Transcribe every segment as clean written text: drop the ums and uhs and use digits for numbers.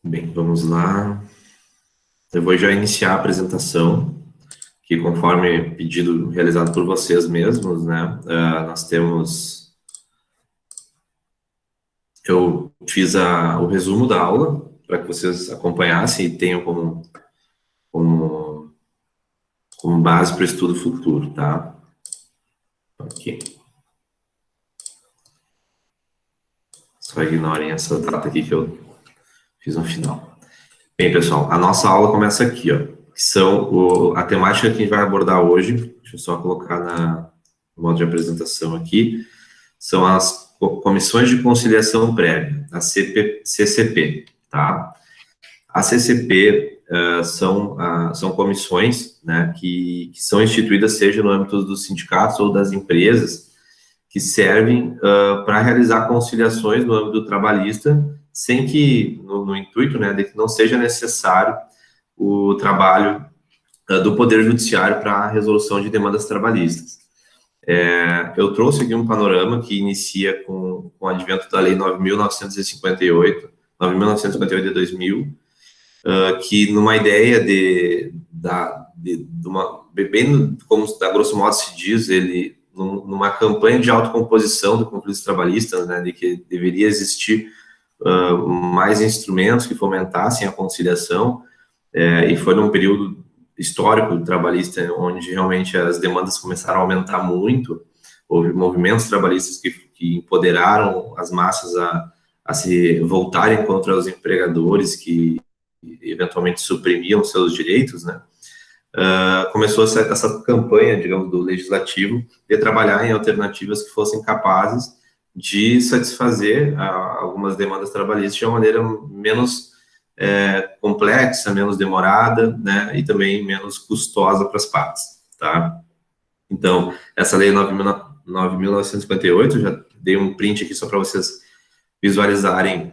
Bem, vamos lá. Eu vou já iniciar a apresentação, que conforme pedido realizado por vocês mesmos, né? Nós temos... Eu fiz o resumo da aula, para que vocês acompanhassem e tenham como, como base para o estudo futuro, tá? Ok. Só ignorem essa data aqui que eu fiz no final. Bem, pessoal, a nossa aula começa aqui, ó, que são a temática que a gente vai abordar hoje. Deixa eu só colocar no modo de apresentação aqui. São as comissões de conciliação prévia, a CCP, tá? A CCP são comissões, né, que são instituídas seja no âmbito dos sindicatos ou das empresas, que servem para realizar conciliações no âmbito trabalhista, sem que, no intuito, né, de que não seja necessário o trabalho do Poder Judiciário para a resolução de demandas trabalhistas. Eu trouxe aqui um panorama que inicia com o advento da Lei 9.958 de 2000, que numa ideia de uma, bem como a grosso modo se diz, ele numa campanha de autocomposição do conflito trabalhista, né, de que deveria existir mais instrumentos que fomentassem a conciliação, e foi num período histórico trabalhista onde realmente as demandas começaram a aumentar muito, houve movimentos trabalhistas que empoderaram as massas a se voltarem contra os empregadores que eventualmente suprimiam seus direitos, né? Começou essa campanha, digamos, do legislativo de trabalhar em alternativas que fossem capazes de satisfazer algumas demandas trabalhistas de uma maneira menos complexa, menos demorada, né, e também menos custosa para as partes, tá? Então, essa lei 9.958, já dei um print aqui só para vocês visualizarem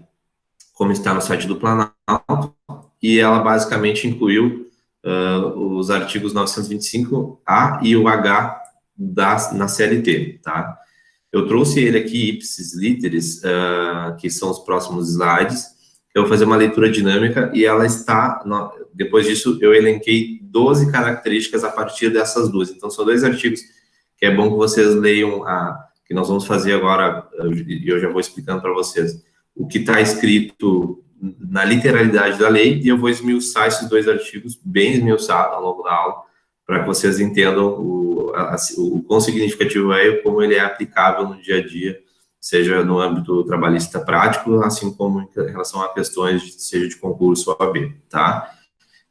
como está no site do Planalto, e ela basicamente incluiu os artigos 925A e o H na CLT, tá? Eu trouxe ele aqui, ipsis literis, que são os próximos slides. Eu vou fazer uma leitura dinâmica e ela está, depois disso eu elenquei 12 características a partir dessas duas. Então, são dois artigos que é bom que vocês leiam, que nós vamos fazer agora, e eu já vou explicando para vocês o que está escrito na literalidade da lei, e eu vou esmiuçar esses dois artigos, bem esmiuçado ao longo da aula, para que vocês entendam o quão significativo é e como ele é aplicável no dia a dia, seja no âmbito trabalhista prático, assim como em relação a questões, seja de concurso ou OAB, tá?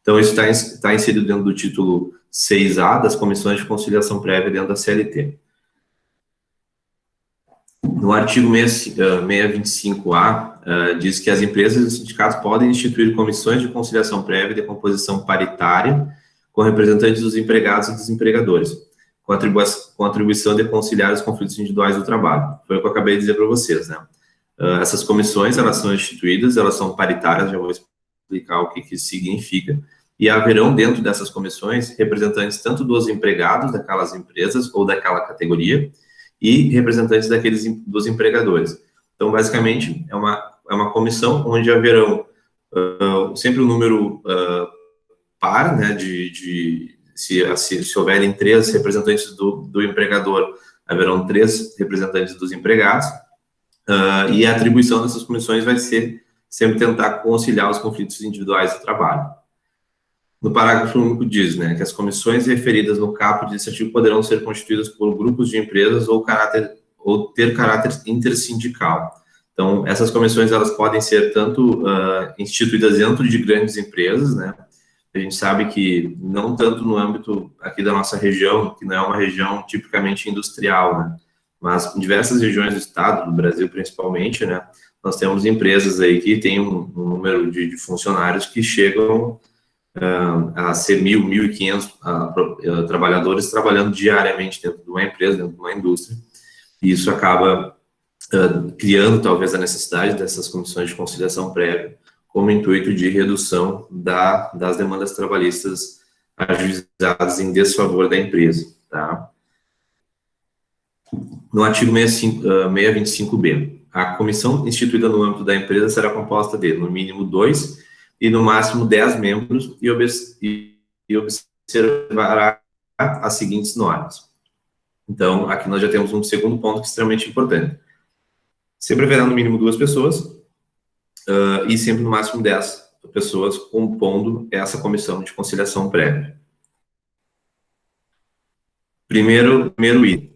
Então, isso está inserido dentro do título 6A das comissões de conciliação prévia dentro da CLT. No artigo 625A, diz que as empresas e os sindicatos podem instituir comissões de conciliação prévia de composição paritária com representantes dos empregados e dos empregadores, com atribuição de conciliar os conflitos individuais do trabalho. Foi o que eu acabei de dizer para vocês, né? Essas comissões, elas são instituídas, elas são paritárias, já vou explicar o que isso significa, e haverão dentro dessas comissões representantes tanto dos empregados daquelas empresas ou daquela categoria, e representantes dos empregadores. Então, basicamente, é uma comissão onde haverão sempre um número par, né, se houverem 3 representantes do empregador, haverão 3 representantes dos empregados, e a atribuição dessas comissões vai ser sempre tentar conciliar os conflitos individuais do trabalho. No parágrafo único diz, né, que as comissões referidas no caput desse artigo poderão ser constituídas por grupos de empresas ou ter caráter intersindical. Então, essas comissões, elas podem ser tanto instituídas dentro de grandes empresas, né, a gente sabe que não tanto no âmbito aqui da nossa região, que não é uma região tipicamente industrial, né, mas em diversas regiões do estado, do Brasil principalmente, né, nós temos empresas aí que têm um número de funcionários que chegam a ser 1.000, 1.500 trabalhadores trabalhando diariamente dentro de uma empresa, dentro de uma indústria, e isso acaba criando talvez a necessidade dessas comissões de conciliação prévia como intuito de redução das demandas trabalhistas ajuizadas em desfavor da empresa, tá? No artigo 625B, a comissão instituída no âmbito da empresa será composta de, no mínimo, 2 e no máximo 10 membros, e observará as seguintes normas. Então, aqui nós já temos um segundo ponto que é extremamente importante. Sempre haverá no mínimo 2 pessoas, e sempre no máximo 10 pessoas compondo essa comissão de conciliação prévia. Primeiro item,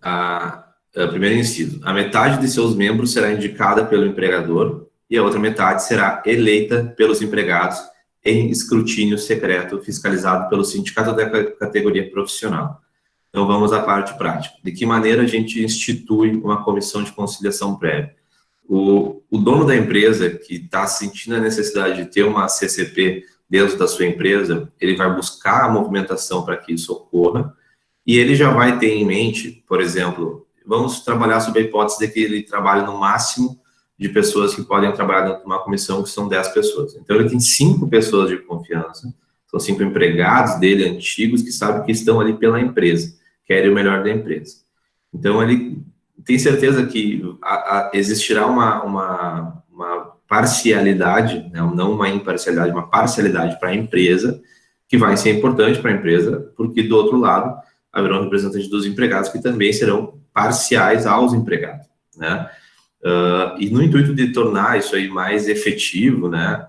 primeiro inciso, a metade de seus membros será indicada pelo empregador e a outra metade será eleita pelos empregados em escrutínio secreto fiscalizado pelo sindicato da categoria profissional. Então, vamos à parte prática. De que maneira a gente institui uma comissão de conciliação prévia? O dono da empresa que está sentindo a necessidade de ter uma CCP dentro da sua empresa, ele vai buscar a movimentação para que isso ocorra, e ele já vai ter em mente, por exemplo, vamos trabalhar sob a hipótese de que ele trabalhe no máximo de pessoas que podem trabalhar dentro de uma comissão, que são 10 pessoas. Então, ele tem 5 pessoas de confiança, são 5 empregados dele, antigos, que sabem que estão ali pela empresa, querem o melhor da empresa. Então, ele tem certeza que existirá uma parcialidade, né, não uma imparcialidade, uma parcialidade para a empresa, que vai ser importante para a empresa, porque, do outro lado, haverão representantes dos empregados que também serão parciais aos empregados, né? E no intuito de tornar isso aí mais efetivo, né,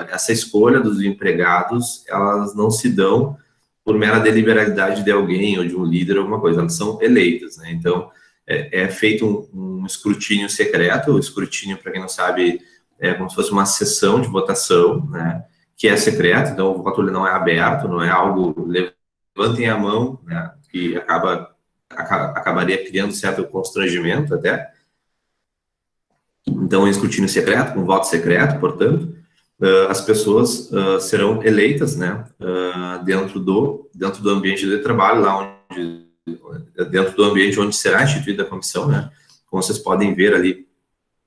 essa escolha dos empregados, elas não se dão por mera deliberalidade de alguém ou de um líder, alguma coisa, elas são eleitas, né? Então, é feito um escrutínio secreto. O escrutínio, para quem não sabe, é como se fosse uma sessão de votação, né, que é secreto, então o voto não é aberto, não é algo, levantem a mão, né, que acabaria criando certo constrangimento até. Então, um escrutínio secreto, com voto secreto, portanto, as pessoas serão eleitas, né, dentro do ambiente de trabalho, lá onde, dentro do ambiente onde será instituída a comissão, né. Como vocês podem ver ali,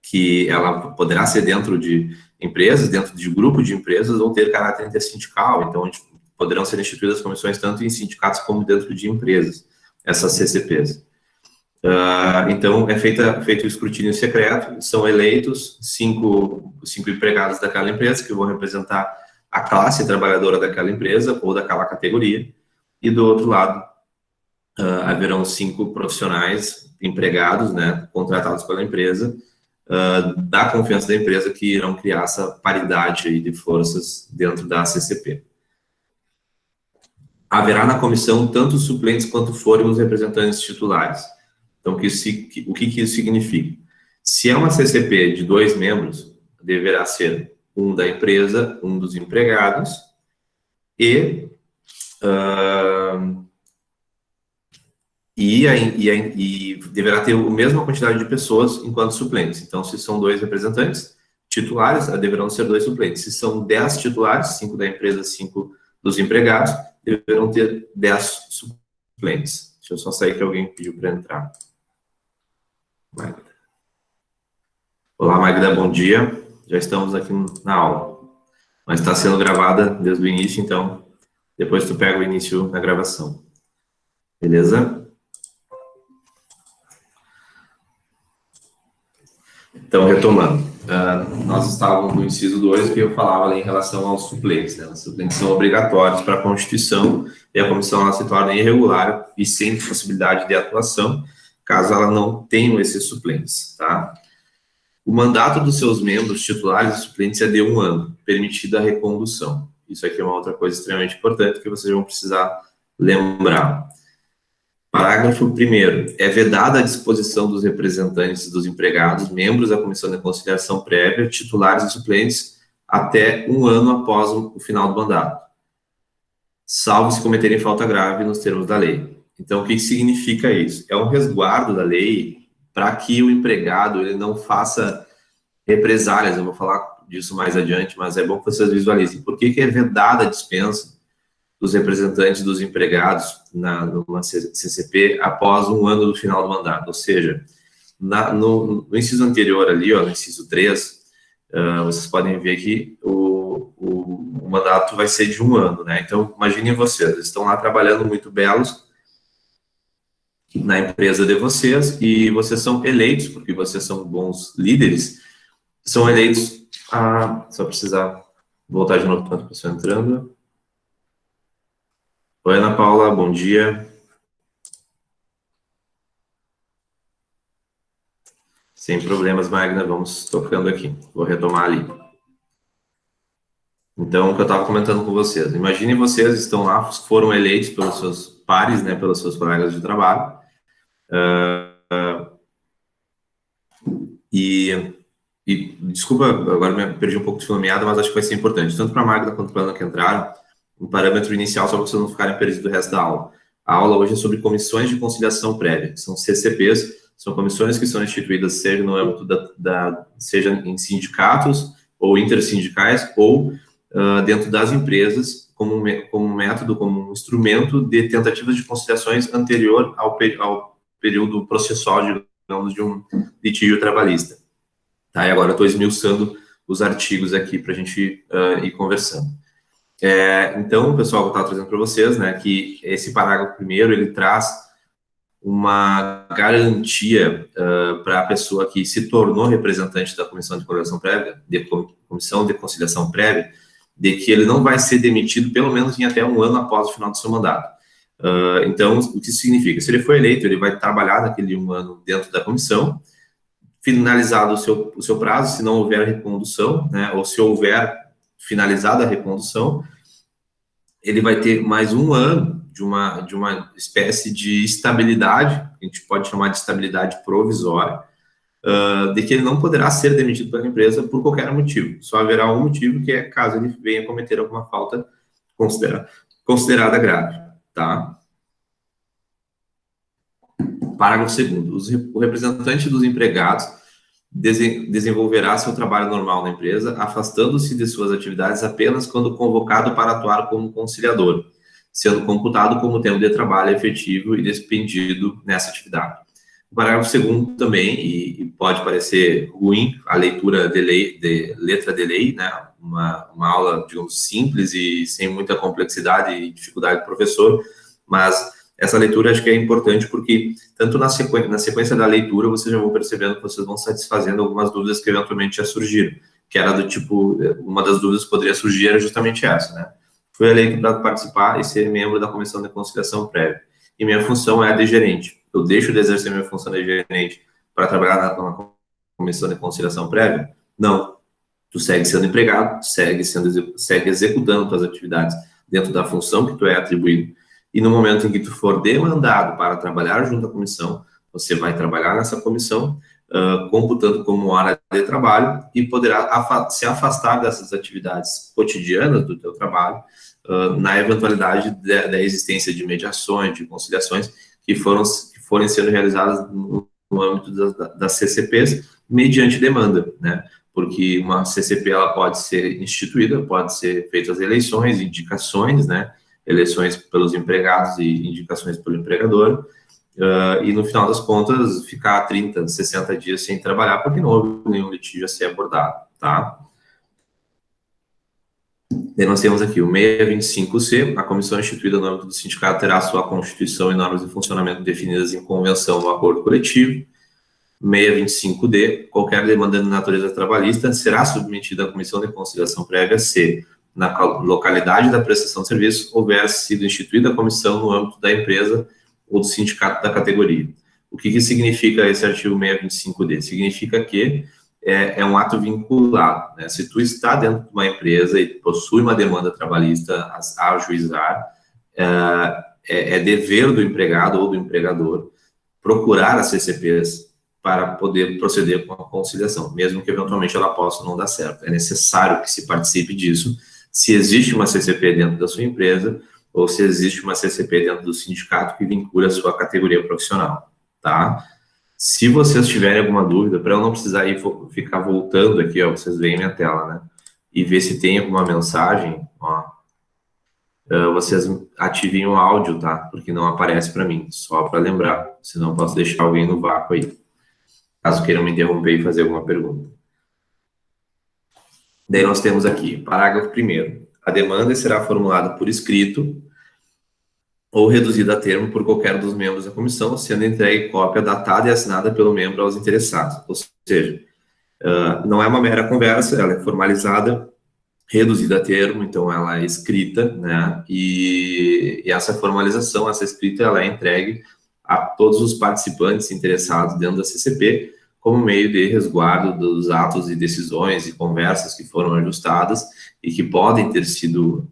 que ela poderá ser dentro de empresas, dentro de grupo de empresas, ou ter caráter intersindical, então, onde poderão ser instituídas comissões tanto em sindicatos como dentro de empresas, essas CCPs. Então, é feito o escrutínio secreto, são eleitos 5 empregados daquela empresa, que vão representar a classe trabalhadora daquela empresa ou daquela categoria, e do outro lado, haverão 5 profissionais empregados, né, contratados pela empresa, da confiança da empresa, que irão criar essa paridade aí de forças dentro da CCP. Haverá na comissão tanto os suplentes quanto forem os representantes titulares. Então, o que isso significa? Se é uma CCP de 2 membros, deverá ser um da empresa, um dos empregados, e deverá ter a mesma quantidade de pessoas enquanto suplentes. Então, se são 2 representantes titulares, deverão ser 2 suplentes. Se são 10 titulares, 5 da empresa, 5 dos empregados, deverão ter 10 suplentes. Deixa eu só sair que alguém pediu para entrar. Magda. Olá, Magda, bom dia. Já estamos aqui na aula. Mas está sendo gravada desde o início, então depois tu pega o início da gravação. Beleza? Então, retomando. Nós estávamos no inciso 2, que eu falava ali em relação aos suplentes, né? Os suplentes são obrigatórios para a Constituição, e a comissão ela se torna irregular e sem possibilidade de atuação, caso ela não tenha esses suplentes, tá? O mandato dos seus membros titulares e suplentes é de 1 ano, permitida a recondução. Isso aqui é uma outra coisa extremamente importante que vocês vão precisar lembrar. Parágrafo 1º. É vedada a disposição dos representantes dos empregados, membros da Comissão de Conciliação Prévia, titulares e suplentes, até 1 ano após o final do mandato, salvo se cometerem falta grave nos termos da lei. Então, o que significa isso? É um resguardo da lei para que o empregado ele não faça represálias. Eu vou falar disso mais adiante, mas é bom que vocês visualizem. Por que é vedada a dispensa dos representantes dos empregados numa CCP após 1 ano do final do mandato? Ou seja, no inciso anterior ali, ó, no inciso 3, vocês podem ver que o mandato vai ser de 1 ano, né? Então, imaginem vocês, eles estão lá trabalhando muito belos na empresa de vocês, e vocês são eleitos, porque vocês são bons líderes, são eleitos só precisar Vou voltar de novo para a pessoa entrando. Oi, Ana Paula, bom dia. Sem problemas, Magna, vamos tocando aqui. Vou retomar ali. Então, o que eu estava comentando com vocês. Imaginem vocês estão lá, foram eleitos pelos seus pares, né, pelos seus colegas de trabalho. Desculpa, agora me perdi um pouco de fio na meada, mas acho que vai ser importante, tanto para a Magda quanto para a Ana que entraram, um parâmetro inicial só para vocês não ficarem perdidos do resto da aula. A aula hoje é sobre comissões de conciliação prévia, que são CCPs, são comissões que são instituídas seja no âmbito seja em sindicatos ou intersindicais ou dentro das empresas como método, como um instrumento de tentativas de conciliações anterior ao período processual, digamos, de um litígio trabalhista. Tá, e agora eu estou esmiuçando os artigos aqui para a gente ir conversando. Então, pessoal, eu estava trazendo para vocês, né, que esse parágrafo primeiro, ele traz uma garantia para a pessoa que se tornou representante da Comissão de Conciliação Prévia, Comissão de Conciliação Prévia, de que ele não vai ser demitido pelo menos em até um ano após o final do seu mandato. Então, o que isso significa? Se ele for eleito, ele vai trabalhar naquele um ano dentro da comissão, finalizado o seu prazo, se não houver recondução, né, ou se houver finalizada a recondução, ele vai ter mais um ano de uma espécie de estabilidade, que a gente pode chamar de estabilidade provisória, de que ele não poderá ser demitido pela empresa por qualquer motivo. Só haverá um motivo, que é caso ele venha cometer alguma falta considerada grave, tá? Parágrafo 2º. O representante dos empregados desenvolverá seu trabalho normal na empresa, afastando-se de suas atividades apenas quando convocado para atuar como conciliador, sendo computado como tempo de trabalho efetivo e despendido nessa atividade. O parágrafo 2º também, e pode parecer ruim a leitura de letra de lei, né? Uma aula, digamos, simples e sem muita complexidade e dificuldade do professor, mas essa leitura acho que é importante porque, tanto na sequência da leitura, vocês já vão percebendo que vocês vão satisfazendo algumas dúvidas que eventualmente já surgiram, que era do tipo, uma das dúvidas que poderia surgir era justamente essa, né? Fui eleito para participar e ser membro da Comissão de Conciliação Prévia, e minha função é a de gerente. Eu deixo de exercer minha função de gerente para trabalhar na Comissão de Conciliação Prévia? Não. Tu segue sendo empregado, segue executando tuas atividades dentro da função que tu é atribuído, e no momento em que tu for demandado para trabalhar junto à comissão, você vai trabalhar nessa comissão, computando como hora de trabalho, e poderá se afastar dessas atividades cotidianas do teu trabalho, na eventualidade da existência de mediações, de conciliações, que forem sendo realizadas no âmbito das CCPs, mediante demanda, né? Porque uma CCP, ela pode ser instituída, pode ser feitas eleições, indicações, né? Eleições pelos empregados e indicações pelo empregador, e no final das contas, ficar 30, 60 dias sem trabalhar, porque não houve nenhum litígio a ser abordado, tá? Daí nós temos aqui o 625C, a comissão instituída no âmbito do sindicato terá sua constituição e normas de funcionamento definidas em convenção ou acordo coletivo. 625D, qualquer demanda de natureza trabalhista será submetida à comissão de conciliação prévia se, na localidade da prestação de serviço, houver sido instituída a comissão no âmbito da empresa ou do sindicato da categoria. O que significa esse artigo 625D? Significa que é um ato vinculado, né? Se tu está dentro de uma empresa e possui uma demanda trabalhista a ajuizar, é dever do empregado ou do empregador procurar as CCPs para poder proceder com a conciliação, mesmo que eventualmente ela possa não dar certo. É necessário que se participe disso, se existe uma CCP dentro da sua empresa, ou se existe uma CCP dentro do sindicato que vincula a sua categoria profissional, tá? Se vocês tiverem alguma dúvida, para eu não precisar ficar voltando aqui, ó, vocês veem minha tela, né? E ver se tem alguma mensagem, ó. Vocês ativem o áudio, tá? Porque não aparece para mim, só para lembrar. Senão eu posso deixar alguém no vácuo aí, caso queiram me interromper e fazer alguma pergunta. Daí nós temos aqui, parágrafo 1º. A demanda será formulada por escrito ou reduzida a termo por qualquer dos membros da comissão, sendo entregue cópia datada e assinada pelo membro aos interessados. Ou seja, não é uma mera conversa, ela é formalizada reduzida a termo, então ela é escrita, né? E essa formalização, essa escrita, ela é entregue a todos os participantes interessados dentro da CCP, como meio de resguardo dos atos e decisões e conversas que foram ajustadas e que podem ter sido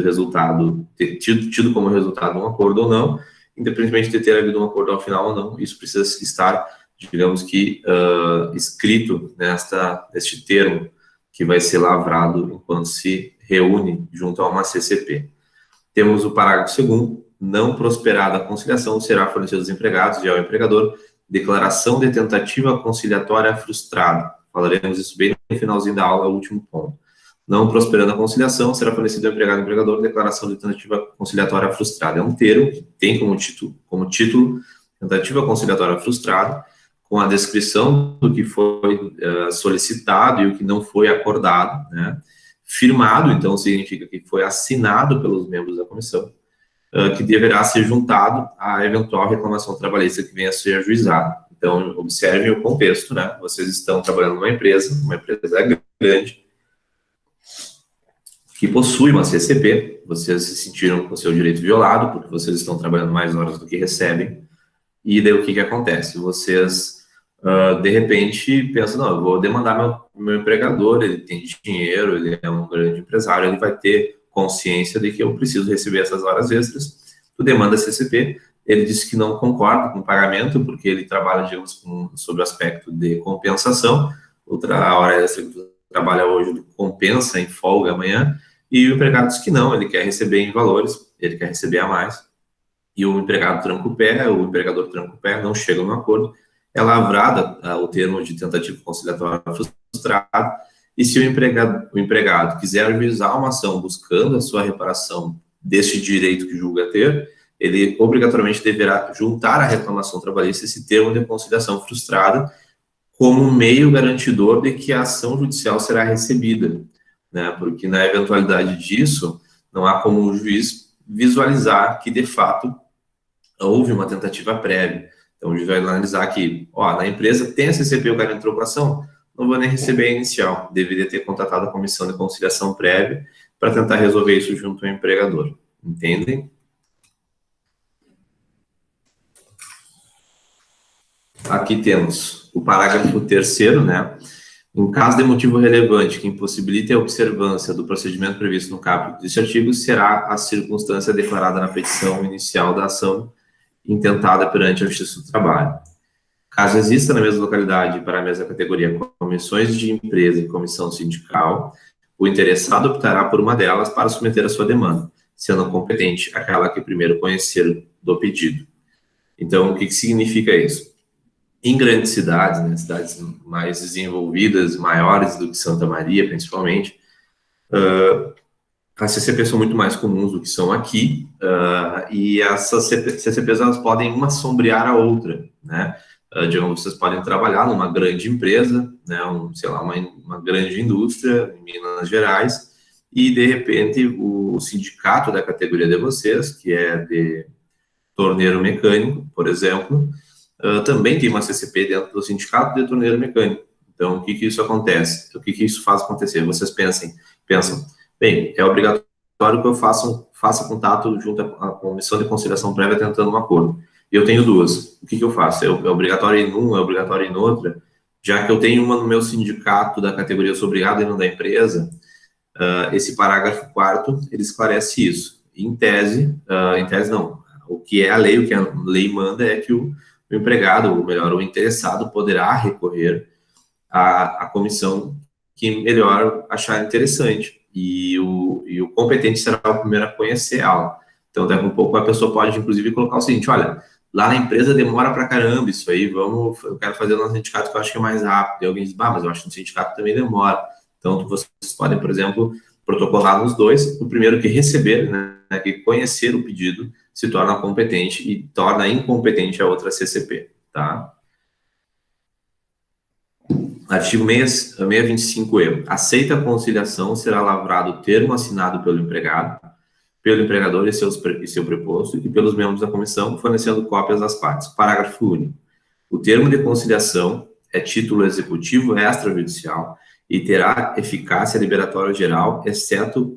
resultado, tido como resultado um acordo ou não, independentemente de ter havido um acordo ao final ou não, isso precisa estar, digamos que, escrito neste termo, que vai ser lavrado enquanto se reúne junto a uma CCP. Temos o parágrafo 2º, não prosperada a conciliação, será fornecido aos empregados e ao empregador declaração de tentativa conciliatória frustrada. Falaremos isso bem no finalzinho da aula, o último ponto. Não prosperando a conciliação, será fornecido ao empregado e empregador declaração de tentativa conciliatória frustrada. É um termo que tem como título tentativa conciliatória frustrada, com a descrição do que foi solicitado e o que não foi acordado, né? Firmado, então, significa que foi assinado pelos membros da comissão, que deverá ser juntado à eventual reclamação trabalhista que venha a ser ajuizada. Então, observem o contexto, né? Vocês estão trabalhando numa empresa grande, que possui uma CCP, vocês se sentiram com o seu direito violado, porque vocês estão trabalhando mais horas do que recebem, e daí o que acontece? Vocês, de repente, pensam, não, eu vou demandar meu empregador, ele tem dinheiro, ele é um grande empresário, ele vai ter consciência de que eu preciso receber essas horas extras. Tu demanda a CCP, ele disse que não concorda com o pagamento, porque ele trabalha, digamos, sob o aspecto de compensação, a hora extra que tu trabalha hoje compensa em folga amanhã, e o empregado diz que não, ele quer receber em valores, ele quer receber a mais, e o empregado tranca o pé, o empregador tranca o pé, não chega no acordo, é lavrada o termo de tentativa conciliatória frustrada, e se o empregado quiser ajuizar uma ação buscando a sua reparação deste direito que julga ter, ele obrigatoriamente deverá juntar à reclamação trabalhista esse termo de conciliação frustrada como meio garantidor de que a ação judicial será recebida, né? Porque na eventualidade disso, não há como o juiz visualizar que, de fato, houve uma tentativa prévia. Então, o juiz vai analisar que, na empresa tem a CCP, o cara entrou com a ação, não vou nem receber a inicial, deveria ter contatado a comissão de conciliação prévia para tentar resolver isso junto ao empregador. Entendem? Aqui temos o parágrafo 3º, né? Em caso de motivo relevante que impossibilite a observância do procedimento previsto no caput deste artigo, será a circunstância declarada na petição inicial da ação intentada perante a Justiça do Trabalho. Caso exista na mesma localidade para a mesma categoria comissões de empresa e comissão sindical, o interessado optará por uma delas para submeter a sua demanda, sendo competente aquela que primeiro conhecer do pedido. Então, o que significa isso? Em grandes cidades, né, cidades mais desenvolvidas, maiores do que Santa Maria, principalmente, as CCPs são muito mais comuns do que são aqui, e essas CCPs elas podem uma sombrear a outra, né? Digamos, vocês podem trabalhar numa grande empresa, né, uma grande indústria em Minas Gerais, e de repente o sindicato da categoria de vocês, que é de torneiro mecânico, por exemplo, também tem uma CCP dentro do sindicato de torneiro mecânico. Então, o que isso acontece? O que isso faz acontecer? Vocês pensam, bem, é obrigatório que eu faça contato junto à comissão de conciliação prévia tentando um acordo. Eu tenho duas. O que eu faço? É obrigatório ir numa, é obrigatório ir noutra? Já que eu tenho uma no meu sindicato da categoria, eu sou obrigado a ir no da empresa, esse parágrafo 4º, ele esclarece isso. Em tese não. O que é a lei, o que a lei manda é que o empregado, ou melhor, o interessado, poderá recorrer à comissão que melhor achar interessante. E o competente será o primeiro a conhecer ela. Então, daqui a pouco a pessoa pode, inclusive, colocar o seguinte, olha, lá na empresa demora pra caramba isso aí, eu quero fazer no sindicato que eu acho que é mais rápido. E alguém diz, mas eu acho que no sindicato também demora. Então, vocês podem, por exemplo, protocolar nos dois, o primeiro que receber, né, que conhecer o pedido, se torna competente e torna incompetente a outra CCP, tá? Artigo 625E. Aceita a conciliação, será lavrado o termo assinado pelo empregado, pelo empregador e seu preposto e pelos membros da comissão, fornecendo cópias das partes. Parágrafo único. O termo de conciliação é título executivo extrajudicial e terá eficácia liberatória geral, exceto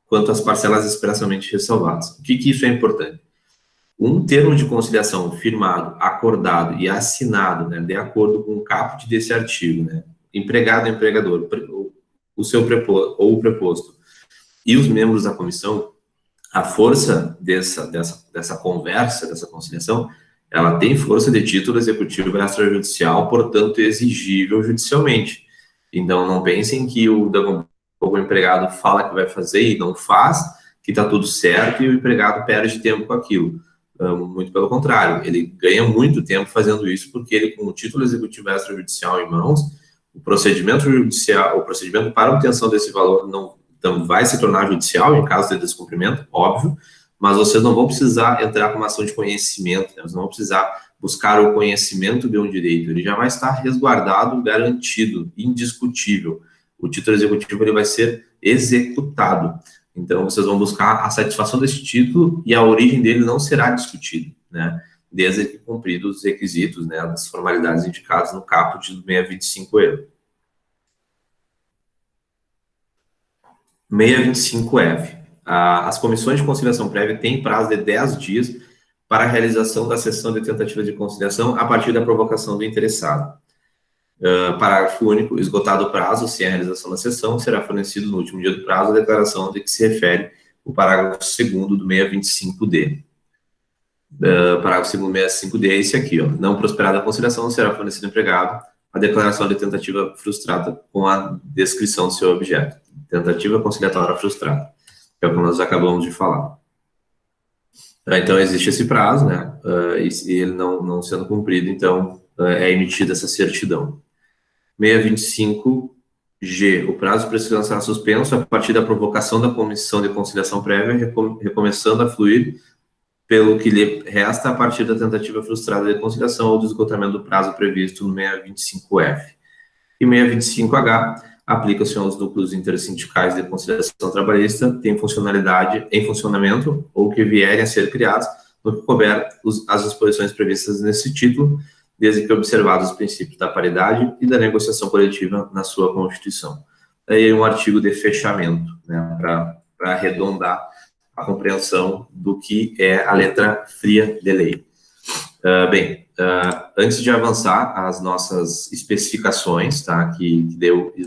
quanto às parcelas expressamente ressalvadas. O que isso é importante? Um termo de conciliação firmado, acordado e assinado, né, de acordo com o caput desse artigo, né, empregado e empregador, o seu preposto, ou o preposto, e os membros da comissão, a força dessa conversa, dessa conciliação, ela tem força de título executivo extrajudicial, portanto, exigível judicialmente. Então, não pensem que o empregado fala que vai fazer e não faz, que está tudo certo e o empregado perde tempo com aquilo. Muito pelo contrário, ele ganha muito tempo fazendo isso, porque ele, com o título executivo extrajudicial em mãos, o procedimento judicial, o procedimento para obtenção desse valor não vai se tornar judicial em caso de descumprimento, óbvio, mas vocês não vão precisar entrar com uma ação de conhecimento, né? Vocês não vão precisar buscar o conhecimento de um direito, ele já vai estar resguardado, garantido, indiscutível. O título executivo ele vai ser executado. Então, vocês vão buscar a satisfação desse título e a origem dele não será discutida, né? Desde que cumpridos os requisitos, né, das formalidades indicadas no caput do 625E. 625F. As comissões de conciliação prévia têm prazo de 10 dias para a realização da sessão de tentativa de conciliação a partir da provocação do interessado. Parágrafo único, esgotado o prazo, sem a realização da sessão, será fornecido no último dia do prazo a declaração de que se refere o parágrafo 2º do 625D. Parágrafo 2º do 625D é esse aqui, ó. Não prosperada a conciliação, será fornecido ao empregado a declaração de tentativa frustrada com a descrição do seu objeto. Tentativa conciliatória frustrada, que é o que nós acabamos de falar. Então, existe esse prazo, né? E ele não sendo cumprido, então, é emitida essa certidão. 625G, o prazo de prescrição será suspenso a partir da provocação da comissão de conciliação prévia, recomeçando a fluir pelo que lhe resta a partir da tentativa frustrada de conciliação ou do esgotamento do prazo previsto no 625F. E 625H aplica-se aos núcleos intersindicais de conciliação trabalhista, tem funcionalidade em funcionamento ou que vierem a ser criados, no que couber as disposições previstas nesse título, desde que observados os princípios da paridade e da negociação coletiva na sua Constituição. Aí um artigo de fechamento, né, para arredondar a compreensão do que é a letra fria de lei. Antes de avançar as nossas especificações, tá,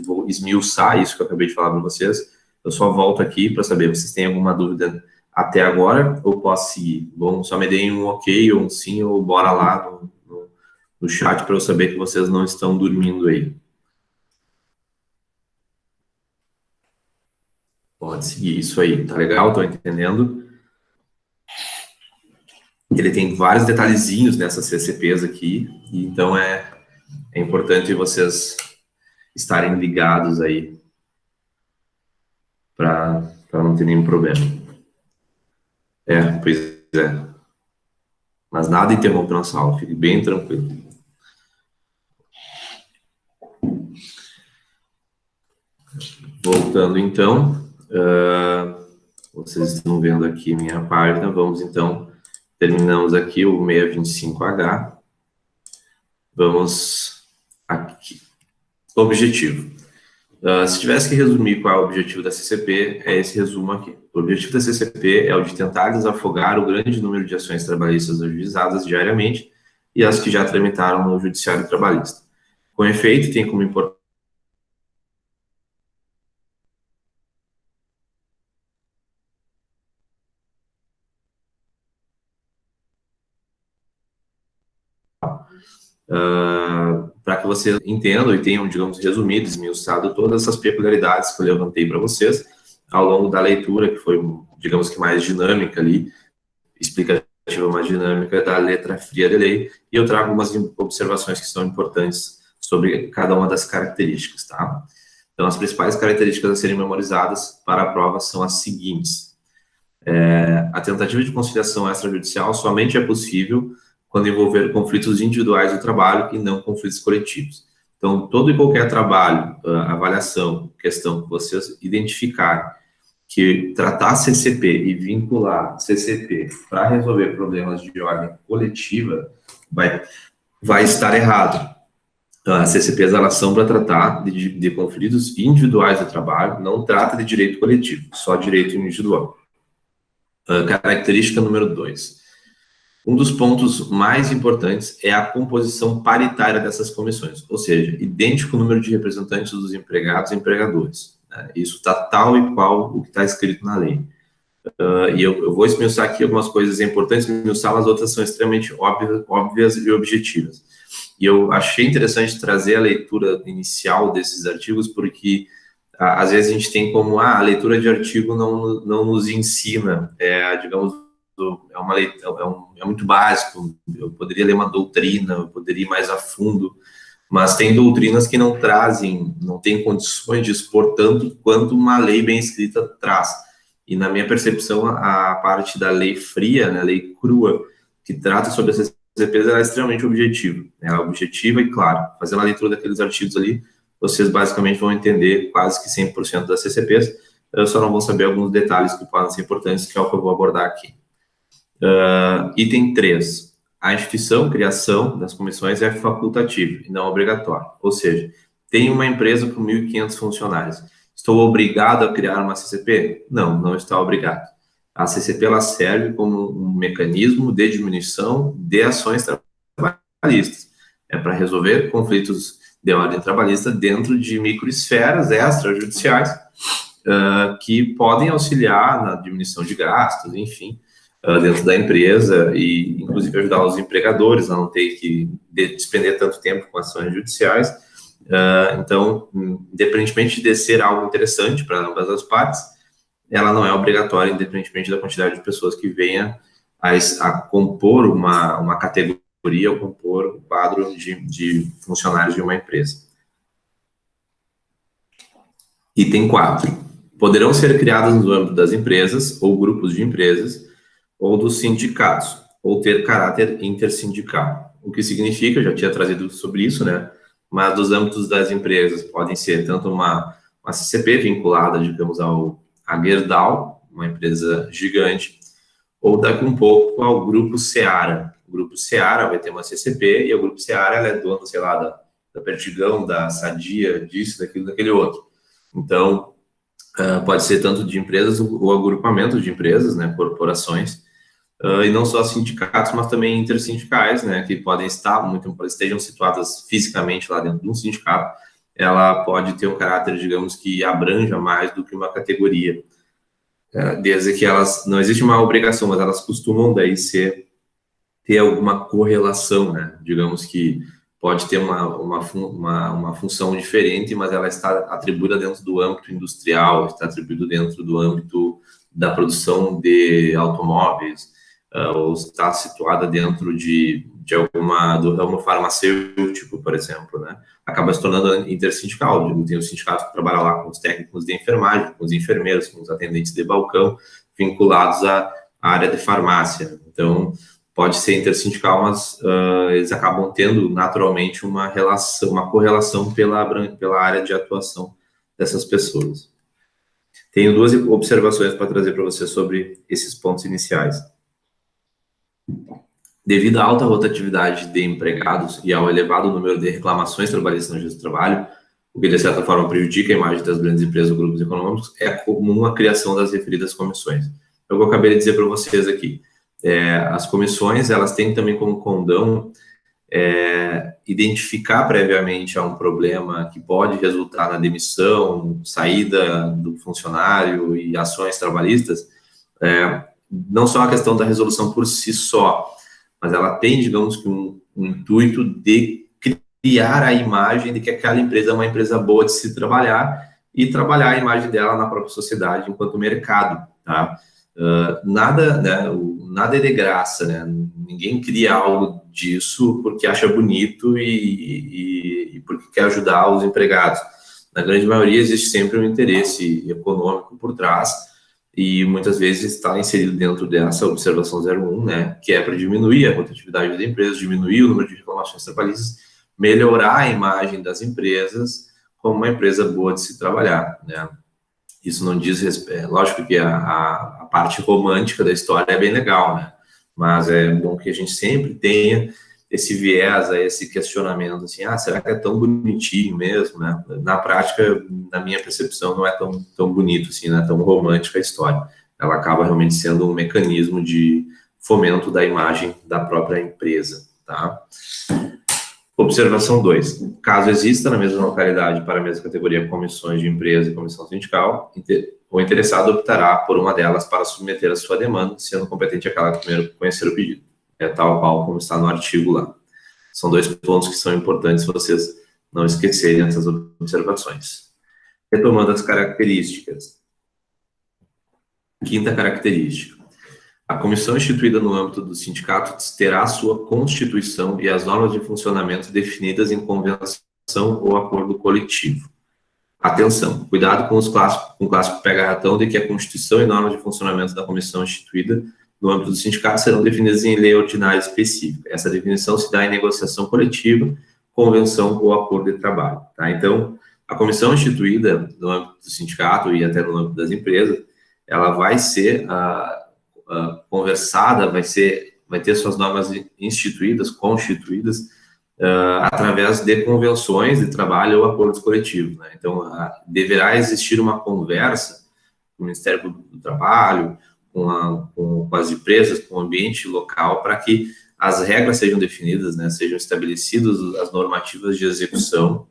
vou esmiuçar isso que eu acabei de falar para vocês, eu só volto aqui para saber se vocês têm alguma dúvida até agora, ou posso seguir. Bom, só me deem um ok ou um sim, ou bora lá no chat para eu saber que vocês não estão dormindo aí. Pode seguir, isso aí, tá legal? Estou entendendo. Ele tem vários detalhezinhos nessas CCPs aqui, então é importante vocês estarem ligados aí para não ter nenhum problema. Pois é. Mas nada interrompe nossa aula, fique bem tranquilo. Voltando então, vocês estão vendo aqui minha página, vamos então, terminamos aqui o 625H, vamos aqui, objetivo. Se tivesse que resumir qual é o objetivo da CCP, é esse resumo aqui. O objetivo da CCP é o de tentar desafogar o grande número de ações trabalhistas ajuizadas diariamente e as que já tramitaram no Judiciário Trabalhista. Com efeito, tem como importância para que vocês entendam e tenham, digamos, resumido, esmiuçado todas essas peculiaridades que eu levantei para vocês ao longo da leitura, que foi, digamos que mais dinâmica ali, explicativa mais dinâmica da letra fria da lei, e eu trago algumas observações que são importantes sobre cada uma das características, tá? Então, as principais características a serem memorizadas para a prova são as seguintes. A tentativa de conciliação extrajudicial somente é possível quando envolver conflitos individuais do trabalho e não conflitos coletivos. Então, todo e qualquer trabalho, avaliação, questão que vocês identificarem, que tratar CCP e vincular CCP para resolver problemas de ordem coletiva, vai estar errado. As CCPs, elas são para tratar de conflitos individuais do trabalho, não trata de direito coletivo, só direito individual. Característica número 2. Um dos pontos mais importantes é a composição paritária dessas comissões, ou seja, idêntico número de representantes dos empregados e empregadores. Né? Isso está tal e qual o que está escrito na lei. E eu vou esmiuçar aqui algumas coisas importantes, esmiuçar, as outras são extremamente óbvias e objetivas. E eu achei interessante trazer a leitura inicial desses artigos, porque às vezes a gente tem como, a leitura de artigo não nos ensina, digamos, é muito básico, eu poderia ler uma doutrina, eu poderia ir mais a fundo, mas tem doutrinas que não trazem, não têm condições de expor tanto quanto uma lei bem escrita traz. E na minha percepção, a parte da lei fria, né, a lei crua, que trata sobre essas CCPs, ela é extremamente objetiva. Ela é objetiva e clara. Fazendo a leitura daqueles artigos ali, vocês basicamente vão entender quase que 100% das CCPs, eu só não vou saber alguns detalhes que podem ser importantes, que é o que eu vou abordar aqui. Item 3. A instituição, criação das comissões é facultativa e não obrigatória. Ou seja, tem uma empresa com 1.500 funcionários. Estou obrigado a criar uma CCP? Não, não está obrigado. A CCP, ela serve como um mecanismo de diminuição de ações trabalhistas. É para resolver conflitos de ordem trabalhista dentro de microesferas extrajudiciais que podem auxiliar na diminuição de gastos, enfim, dentro da empresa e, inclusive, ajudar os empregadores a não ter que despender tanto tempo com ações judiciais. Então, independentemente de ser algo interessante para ambas as partes, ela não é obrigatória, independentemente da quantidade de pessoas que venha a compor uma categoria ou compor um quadro de funcionários de uma empresa. Item 4. Poderão ser criadas no âmbito das empresas ou grupos de empresas ou dos sindicatos, ou ter caráter intersindical. O que significa, eu já tinha trazido sobre isso, né? Mas dos âmbitos das empresas podem ser tanto uma CCP vinculada, digamos, à Gerdau, uma empresa gigante, ou daqui um pouco ao Grupo Seara. O Grupo Seara vai ter uma CCP e o Grupo Seara ela é dono, sei lá, da Perdigão, da Sadia, disso, daquilo, daquele outro. Então, pode ser tanto de empresas ou agrupamento de empresas, né, corporações, e não só sindicatos, mas também intersindicais, né, que podem estar, estejam situadas fisicamente lá dentro de um sindicato. Ela pode ter um caráter, digamos, que abranja mais do que uma categoria, desde que elas, não existe uma obrigação, mas elas costumam daí ter alguma correlação, né, digamos que pode ter uma função diferente, mas ela está atribuída dentro do âmbito industrial, está atribuída dentro do âmbito da produção de automóveis, ou está situada dentro de do ramo farmacêutico, por exemplo, né? Acaba se tornando intersindical. Tem o sindicato que trabalha lá com os técnicos de enfermagem, com os enfermeiros, com os atendentes de balcão, vinculados à área de farmácia. Então, pode ser intersindical, mas eles acabam tendo naturalmente uma correlação pela área de atuação dessas pessoas. Tenho 2 observações para trazer para você sobre esses pontos iniciais. Devido à alta rotatividade de empregados e ao elevado número de reclamações trabalhistas na Justiça do Trabalho, o que de certa forma prejudica a imagem das grandes empresas ou grupos econômicos, é comum a criação das referidas comissões. É o que eu acabei de dizer para vocês aqui. As comissões, elas têm também como condão identificar previamente a um problema que pode resultar na demissão, saída do funcionário e ações trabalhistas, não só a questão da resolução por si só, mas ela tem, digamos que, um intuito de criar a imagem de que aquela empresa é uma empresa boa de se trabalhar e trabalhar a imagem dela na própria sociedade enquanto mercado, tá? Nada é de graça, né? Ninguém cria algo disso porque acha bonito e porque quer ajudar os empregados. Na grande maioria existe sempre um interesse econômico por trás e muitas vezes está inserido dentro dessa observação 01, né, que é para diminuir a rotatividade das empresas, diminuir o número de reclamações trabalhistas, melhorar a imagem das empresas como uma empresa boa de se trabalhar, né. Isso não diz respeito, lógico que a parte romântica da história é bem legal, né, mas é bom que a gente sempre tenha esse viés, esse questionamento, assim, será que é tão bonitinho mesmo, né? Na prática, na minha percepção, não é tão bonito, assim, não é tão romântica a história. Ela acaba realmente sendo um mecanismo de fomento da imagem da própria empresa, tá? Observação 2. Caso exista na mesma localidade para a mesma categoria comissões de empresa e comissão sindical, o interessado optará por uma delas para submeter a sua demanda, sendo competente aquela que primeiro conhecer o pedido. É tal qual como está no artigo lá. São 2 pontos que são importantes vocês não esquecerem essas observações. Retomando as características. Quinta característica. A comissão instituída no âmbito do sindicato terá sua constituição e as normas de funcionamento definidas em convenção ou acordo coletivo. Atenção, cuidado com o clássico pega-ratão de que a constituição e normas de funcionamento da comissão instituída no âmbito do sindicato serão definidas em lei ordinária específica. Essa definição se dá em negociação coletiva, convenção ou acordo de trabalho. Tá? Então, a comissão instituída no âmbito do sindicato e até no âmbito das empresas, ela vai ser conversada, vai ter suas normas instituídas, constituídas, através de convenções de trabalho ou acordos coletivos. Né? Então, deverá existir uma conversa com o Ministério do Trabalho, com as empresas, com o ambiente local, para que as regras sejam definidas, né? Sejam estabelecidas as normativas de execução.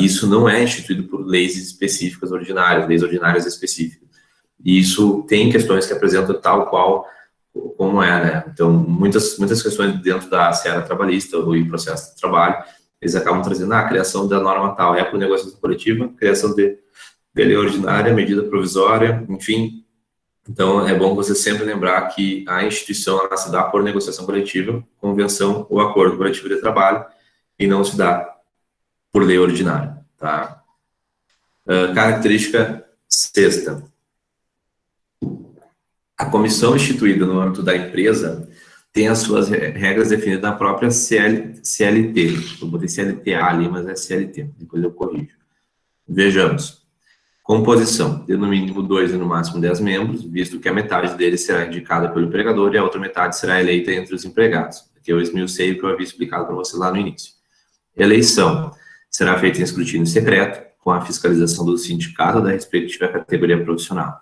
Isso não é instituído por leis específicas ordinárias, leis ordinárias específicas. E isso tem questões que apresentam tal qual como é, né? Então, muitas questões dentro da seara trabalhista ou em processo de trabalho, eles acabam trazendo a criação da norma tal, por negociação coletiva, criação de lei ordinária, medida provisória, enfim. Então, é bom você sempre lembrar que a instituição ela se dá por negociação coletiva, convenção ou acordo coletivo de trabalho, e não se dá por lei ordinária, tá? Característica sexta. A comissão instituída no âmbito da empresa tem as suas regras definidas na própria CLT. Eu botei CLTA ali, mas é CLT, depois eu corrijo. Vejamos. Composição, de no mínimo 2 e no máximo 10 membros, visto que a metade deles será indicada pelo empregador e a outra metade será eleita entre os empregados. Aqui eu esmiucei o que eu havia explicado para você lá no início. Eleição será feita em escrutínio secreto, com a fiscalização do sindicato da respectiva categoria profissional.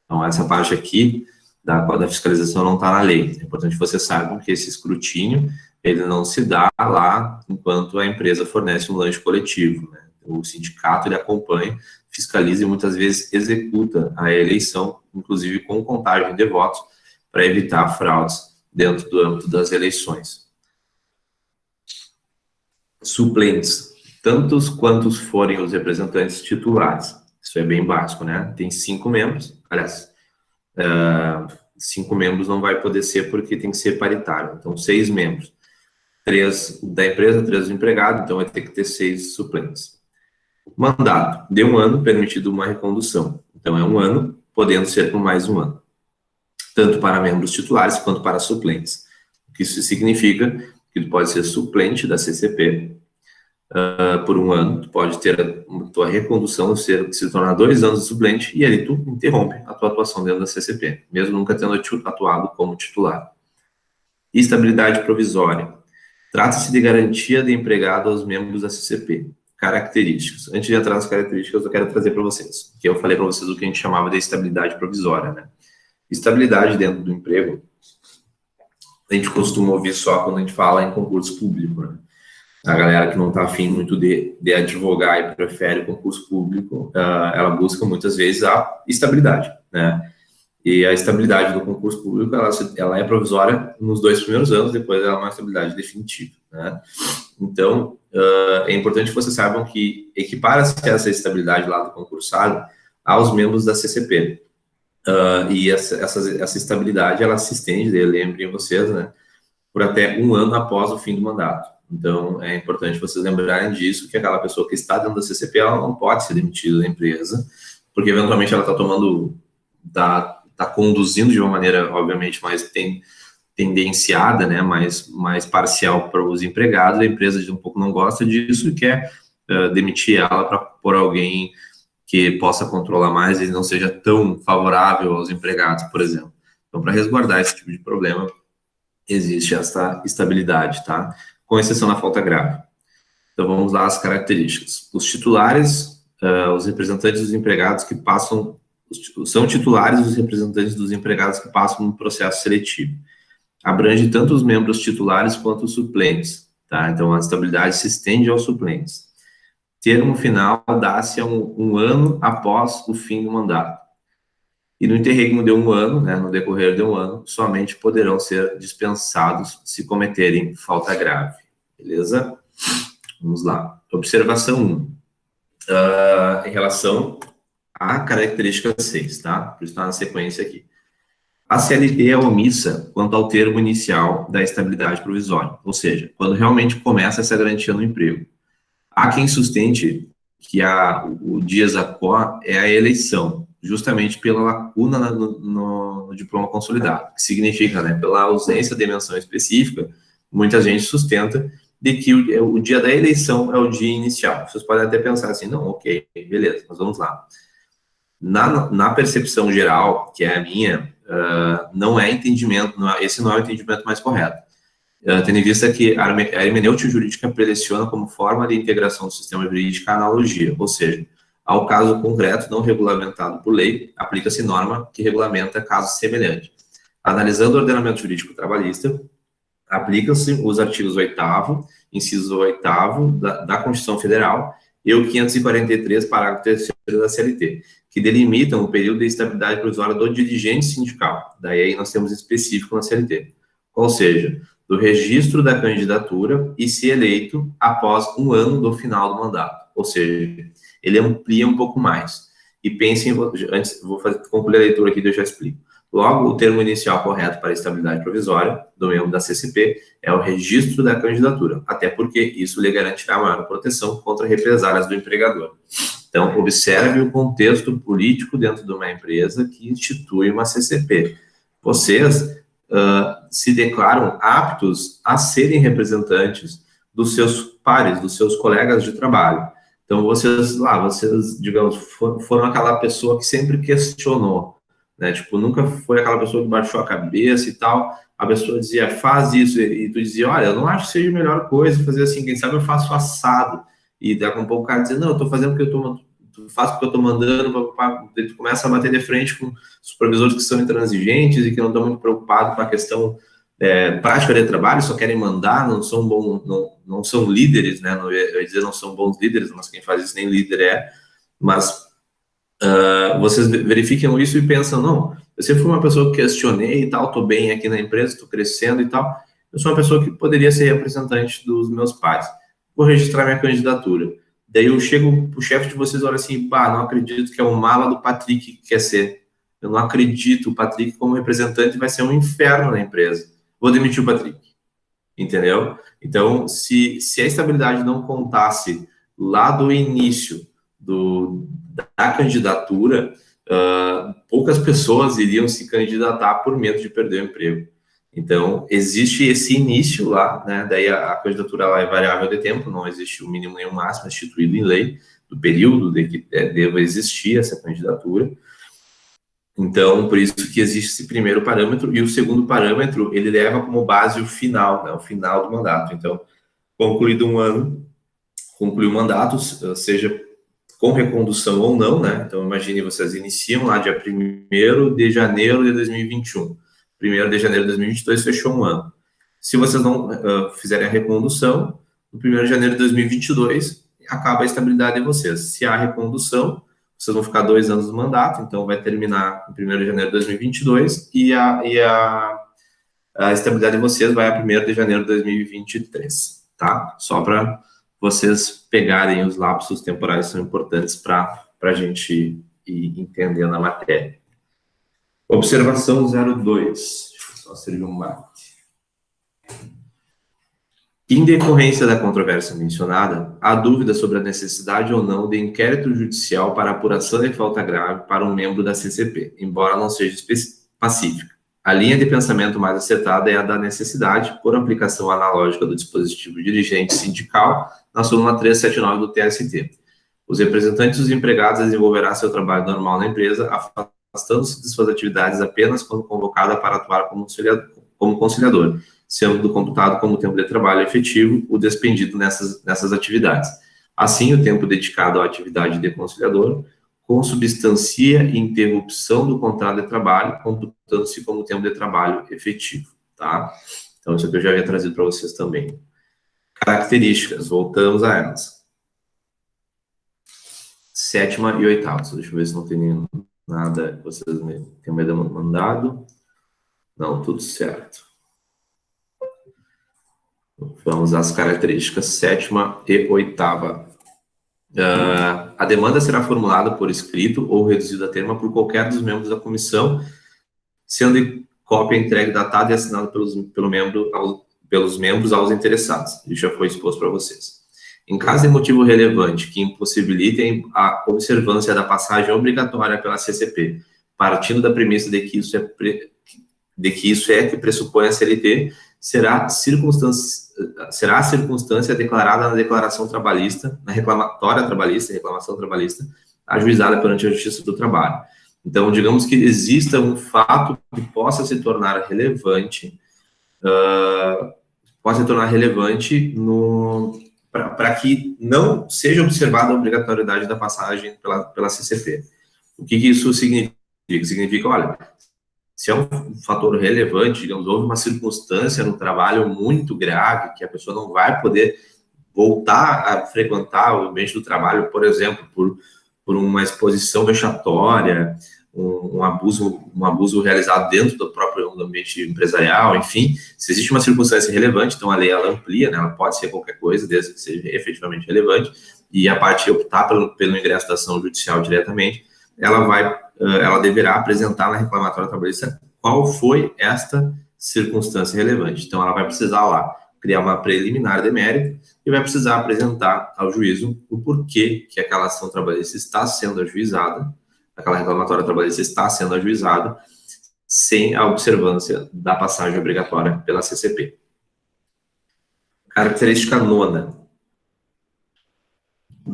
Então, essa parte aqui da fiscalização não está na lei. É importante que vocês saibam que esse escrutínio, ele não se dá lá enquanto a empresa fornece um lanche coletivo, né? O sindicato, ele acompanha, fiscaliza e muitas vezes executa a eleição, inclusive com contagem de votos, para evitar fraudes dentro do âmbito das eleições. Suplentes, tantos quantos forem os representantes titulares. Isso é bem básico, né? Tem 5 membros, aliás, 5 membros não vai poder ser porque tem que ser paritário. Então, 6 membros. 3 da empresa, 3 do empregado, então vai ter que ter 6 suplentes. Mandato, de 1 ano, permitido uma recondução. Então, é 1 ano, podendo ser por mais 1 ano. Tanto para membros titulares quanto para suplentes. O que isso significa que tu pode ser suplente da CCP por 1 ano, tu pode ter a tua recondução, se tornar 2 anos de suplente, e aí tu interrompe a tua atuação dentro da CCP, mesmo nunca tendo atuado como titular. Estabilidade provisória. Trata-se de garantia de empregado aos membros da CCP. Características. Antes de entrar nas características, eu quero trazer para vocês, que eu falei para vocês o que a gente chamava de estabilidade provisória, né? Estabilidade dentro do emprego, a gente costuma ouvir só quando a gente fala em concurso público, né? A galera que não está afim muito de advogar e prefere concurso público, ela busca muitas vezes a estabilidade, né? E a estabilidade do concurso público, ela é provisória nos 2 primeiros anos, depois ela é uma estabilidade definitiva, né? Então, é importante que vocês saibam que equipara-se essa estabilidade lá do concursado aos membros da CCP. E essa estabilidade, ela se estende, lembrem vocês, né, por até 1 ano após o fim do mandato. Então, é importante vocês lembrarem disso, que aquela pessoa que está dentro da CCP, ela não pode ser demitida da empresa, porque eventualmente ela está conduzindo de uma maneira, obviamente, mais tendenciada, né, mais parcial para os empregados, a empresa de um pouco não gosta disso e quer demitir ela para pôr alguém que possa controlar mais e não seja tão favorável aos empregados, por exemplo. Então, para resguardar esse tipo de problema, existe essa estabilidade, tá? Com exceção da falta grave. Então, vamos lá as características. Os titulares, os representantes dos empregados que passam, são titulares os representantes dos empregados que passam no processo seletivo. Abrange tanto os membros titulares quanto os suplentes, tá? Então, a estabilidade se estende aos suplentes. Termo final dá-se a um ano após o fim do mandato. E no interregno de um ano, né, no decorrer de um ano, somente poderão ser dispensados se cometerem falta grave. Beleza? Vamos lá. Observação 1. Em relação à característica 6, tá? Por isso está na sequência aqui. A CLT é omissa quanto ao termo inicial da estabilidade provisória, ou seja, quando realmente começa essa garantia no emprego. Há quem sustente que o dies a quo é a eleição, justamente pela lacuna no diploma consolidado, que significa, né, pela ausência de menção específica, muita gente sustenta de que o dia da eleição é o dia inicial. Vocês podem até pensar assim, não, ok, beleza, mas vamos lá. Na percepção geral, que é a minha, não é entendimento, esse não é o entendimento mais correto. Tendo em vista que a hermenêutica jurídica prediciona como forma de integração do sistema jurídico a analogia, ou seja, ao caso concreto não regulamentado por lei, aplica-se norma que regulamenta caso semelhante. Analisando o ordenamento jurídico trabalhista, aplicam-se os artigos 8º, inciso 8º da Constituição Federal e o 543, parágrafo 3º da CLT, que delimitam o período de estabilidade provisória do dirigente sindical. Daí aí nós temos específico na CLT. Ou seja, do registro da candidatura e se eleito após um ano do final do mandato. Ou seja, ele amplia um pouco mais. E pensem, antes, vou concluir a leitura aqui e eu já explico. Logo, o termo inicial correto para a estabilidade provisória do membro da CCP é o registro da candidatura, até porque isso lhe garantirá maior proteção contra represálias do empregador. Então, observe o contexto político dentro de uma empresa que institui uma CCP. Vocês se declaram aptos a serem representantes dos seus pares, dos seus colegas de trabalho. Então, vocês, digamos, foram aquela pessoa que sempre questionou, né? Tipo, nunca foi aquela pessoa que baixou a cabeça e tal. A pessoa dizia, faz isso, e tu dizia, olha, eu não acho que seja a melhor coisa fazer assim, quem sabe eu faço assado. E daqui a um pouco o cara dizia, não, eu tô fazendo porque tu faz o que eu tô mandando, tu começa a bater de frente com supervisores que são intransigentes e que não estão muito preocupados com a questão prática de trabalho, só querem mandar, não são líderes, né? Eu ia dizer não são bons líderes, mas quem faz isso nem líder é. Mas vocês verificam isso e pensam, não, eu sempre fui uma pessoa que questionei e tal, tô bem aqui na empresa, tô crescendo e tal, eu sou uma pessoa que poderia ser representante dos meus pais. Vou registrar minha candidatura. Daí eu chego pro chefe de vocês, olha assim, não acredito que é o mala do Patrick que quer ser. Eu não acredito, o Patrick como representante vai ser um inferno na empresa. Vou demitir o Patrick. Entendeu? Então, se a estabilidade não contasse lá do início da candidatura, poucas pessoas iriam se candidatar por medo de perder o emprego. Então, existe esse início lá, né? Daí a candidatura ela é variável de tempo, não existe o mínimo nem o máximo instituído em lei, do período de que deva existir essa candidatura. Então, por isso que existe esse primeiro parâmetro, e o segundo parâmetro, ele leva como base o final, né? O final do mandato. Então, concluído um ano, concluiu o mandato, seja com recondução ou não, né? Então, imagine, vocês iniciam lá dia 1º de janeiro de 2021. 1º de janeiro de 2022 fechou um ano. Se vocês não fizerem a recondução, no 1º de janeiro de 2022 acaba a estabilidade de vocês. Se há recondução, vocês vão ficar 2 anos no mandato, então vai terminar no 1º de janeiro de 2022 e a estabilidade de vocês vai a 1º de janeiro de 2023, tá? Só para vocês pegarem os lapsos temporais, são importantes para a gente ir entendendo a matéria. Observação 02. Deixa eu só servir um mate. Em decorrência da controvérsia mencionada, há dúvida sobre a necessidade ou não de inquérito judicial para apuração de falta grave para um membro da CCP, embora não seja pacífica. A linha de pensamento mais acertada é a da necessidade, por aplicação analógica do dispositivo dirigente sindical, na súmula 379 do TST. Os representantes dos empregados desenvolverão seu trabalho normal na empresa, afastando-se de suas atividades apenas quando convocada para atuar como conciliador, sendo computado como tempo de trabalho efetivo o despendido nessas atividades. Assim, o tempo dedicado à atividade de conciliador consubstancia interrupção do contrato de trabalho, computando-se como tempo de trabalho efetivo, tá? Então, isso aqui eu já havia trazido para vocês também. Características, voltamos a elas. 7ª e 8ª. Deixa eu ver se não tem nada que vocês tenham mandado. Não, tudo certo. Vamos às características 7ª e 8ª. A demanda será formulada por escrito ou reduzida a termo por qualquer dos membros da comissão, sendo cópia entregue datada e assinada pelos membros aos interessados. Isso já foi exposto para vocês. Em caso de motivo relevante que impossibilite a observância da passagem obrigatória pela CCP, partindo da premissa de que isso é que pressupõe a CLT, será a circunstância declarada na declaração trabalhista, na reclamação trabalhista, ajuizada perante a Justiça do Trabalho. Então, digamos que exista um fato que possa se tornar relevante, para que não seja observada a obrigatoriedade da passagem pela CCP. O que isso significa? Significa, olha, se é um fator relevante, digamos, houve uma circunstância no trabalho muito grave, que a pessoa não vai poder voltar a frequentar o ambiente do trabalho, por exemplo, por uma exposição vexatória, um abuso realizado dentro do próprio ambiente empresarial, enfim, se existe uma circunstância relevante, então a lei ela amplia, né, ela pode ser qualquer coisa, desde que seja efetivamente relevante, e a parte optar pelo ingresso da ação judicial diretamente, ela deverá apresentar na reclamatória trabalhista qual foi esta circunstância relevante. Então, ela vai precisar lá criar uma preliminar de mérito e vai precisar apresentar ao juízo o porquê que aquela ação trabalhista está sendo ajuizada, aquela reclamatória trabalhista está sendo ajuizada sem a observância da passagem obrigatória pela CCP. Característica 9ª.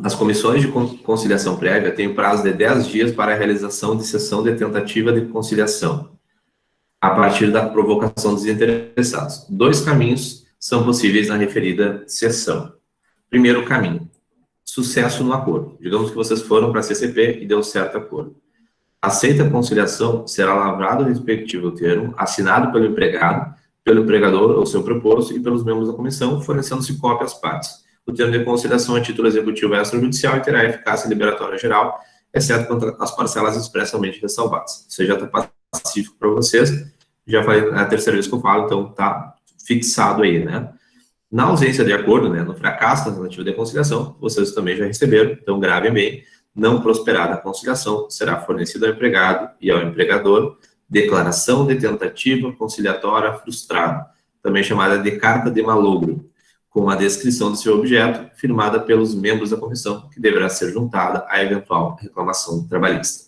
As comissões de conciliação prévia têm o prazo de 10 dias para a realização de sessão de tentativa de conciliação, a partir da provocação dos interessados. 2 caminhos são possíveis na referida sessão. Primeiro caminho, sucesso no acordo. Digamos que vocês foram para a CCP e deu certo acordo. Aceita a conciliação, será lavrado o respectivo termo, assinado pelo empregado, pelo empregador ou seu proposto e pelos membros da comissão, fornecendo-se cópia às partes. O termo de conciliação é título executivo extrajudicial e terá eficácia liberatória geral, exceto contra as parcelas expressamente ressalvadas. Isso já está pacífico para vocês, já falei, é a terceira vez que eu falo, então está fixado aí, né? Na ausência de acordo, né, no fracasso da tentativa de conciliação, vocês também já receberam, então gravem bem, não prosperada a conciliação, será fornecido ao empregado e ao empregador declaração de tentativa conciliatória frustrada, também chamada de carta de malogro, com a descrição do seu objeto, firmada pelos membros da comissão, que deverá ser juntada à eventual reclamação trabalhista.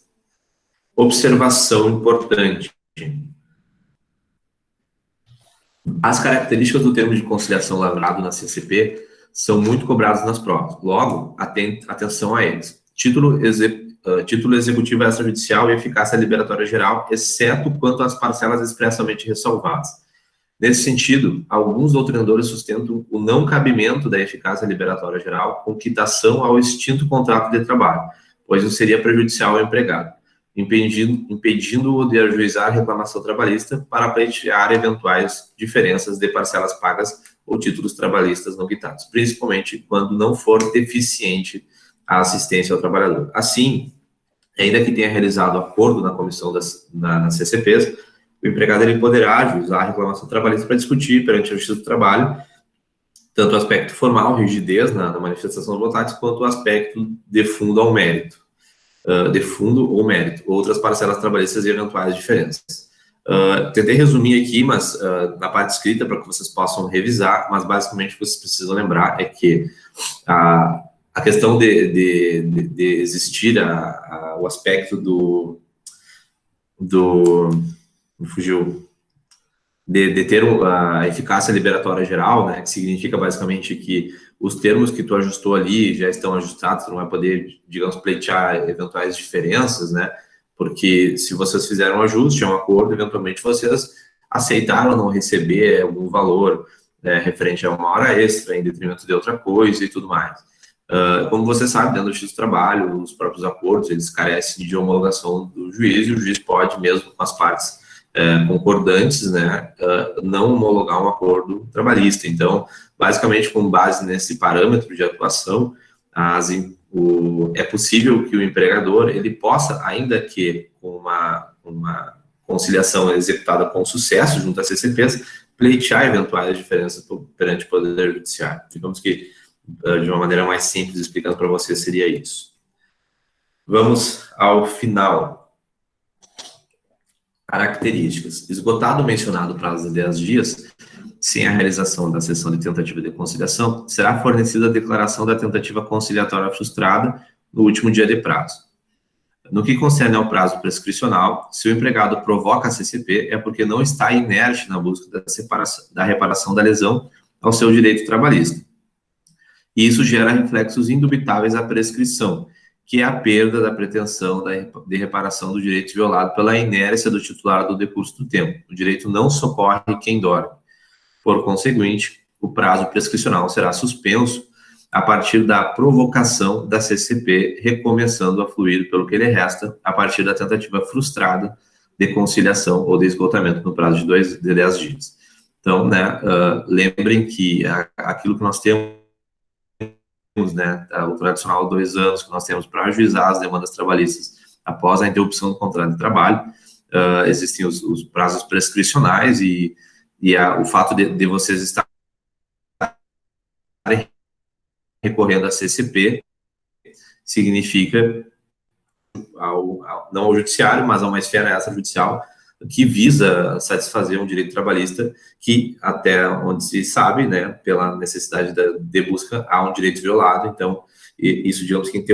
Observação importante. As características do termo de conciliação lavrado na CCP são muito cobradas nas provas. Logo, atenção a eles. Título executivo extrajudicial e eficácia liberatória geral, exceto quanto às parcelas expressamente ressalvadas. Nesse sentido, alguns doutrinadores sustentam o não cabimento da eficácia liberatória geral com quitação ao extinto contrato de trabalho, pois isso seria prejudicial ao empregado, impedindo-o de ajuizar a reclamação trabalhista para pleitear eventuais diferenças de parcelas pagas ou títulos trabalhistas não quitados, principalmente quando não for deficiente a assistência ao trabalhador. Assim, ainda que tenha realizado acordo na comissão nas CCPs, o empregado ele poderá ajuizar a reclamação trabalhista para discutir perante a Justiça do Trabalho tanto o aspecto formal, rigidez na manifestação de vontades, quanto o aspecto de fundo ao mérito, de fundo ou mérito, outras parcelas trabalhistas e eventuais diferenças. Tentei resumir aqui, mas na parte escrita, para que vocês possam revisar, mas basicamente o que vocês precisam lembrar é que a questão de existir o aspecto me fugiu, de ter a eficácia liberatória geral, né, que significa basicamente que os termos que tu ajustou ali já estão ajustados, tu não vai poder, digamos, pleitear eventuais diferenças, né, porque se vocês fizeram um ajuste, é um acordo, eventualmente vocês aceitar ou não receber algum valor referente a uma hora extra, em detrimento de outra coisa e tudo mais. Como você sabe, dentro do justiça do trabalho, os próprios acordos, eles carecem de homologação do juiz, e o juiz pode, mesmo com as partes concordantes, né, não homologar um acordo trabalhista. Então, basicamente, com base nesse parâmetro de atuação, é possível que o empregador ele possa, ainda que com uma conciliação executada com sucesso junto às CCPs, pleitear eventuais diferenças perante o Poder Judiciário. Digamos que, de uma maneira mais simples, explicando para você, seria isso. Vamos ao final. Características. Esgotado o mencionado prazo de 10 dias, sem a realização da sessão de tentativa de conciliação, será fornecida a declaração da tentativa conciliatória frustrada no último dia de prazo. No que concerne ao prazo prescricional, se o empregado provoca a CCP, é porque não está inerte na busca da reparação da lesão ao seu direito trabalhista. E isso gera reflexos indubitáveis à prescrição, que é a perda da pretensão de reparação do direito violado pela inércia do titular do decurso do tempo. O direito não socorre quem dorme. Por conseguinte, o prazo prescricional será suspenso a partir da provocação da CCP, recomeçando a fluir pelo que lhe resta, a partir da tentativa frustrada de conciliação ou de esgotamento no prazo de 10 dias. Então, né, lembrem que aquilo que nós temos, né, o tradicional 2 anos que nós temos para ajuizar as demandas trabalhistas após a interrupção do contrato de trabalho, existem os prazos prescricionais e o fato de vocês estarem recorrendo à CCP significa não ao judiciário, mas a uma esfera extrajudicial que visa satisfazer um direito trabalhista que, até onde se sabe, né, pela necessidade de busca, há um direito violado. Então, isso, digamos que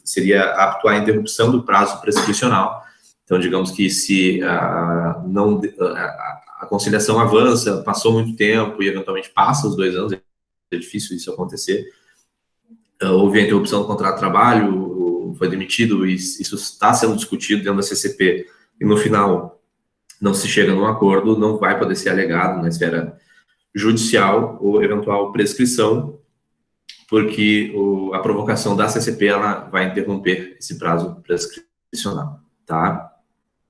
seria apto à interrupção do prazo prescricional. Então, digamos que se a conciliação avança, passou muito tempo e eventualmente passa os 2 anos, é difícil isso acontecer, houve a interrupção do contrato de trabalho, foi demitido, e isso está sendo discutido dentro da CCP, e no final não se chega num acordo, não vai poder ser alegado na esfera judicial ou eventual prescrição, porque a provocação da CCP ela vai interromper esse prazo prescricional, tá?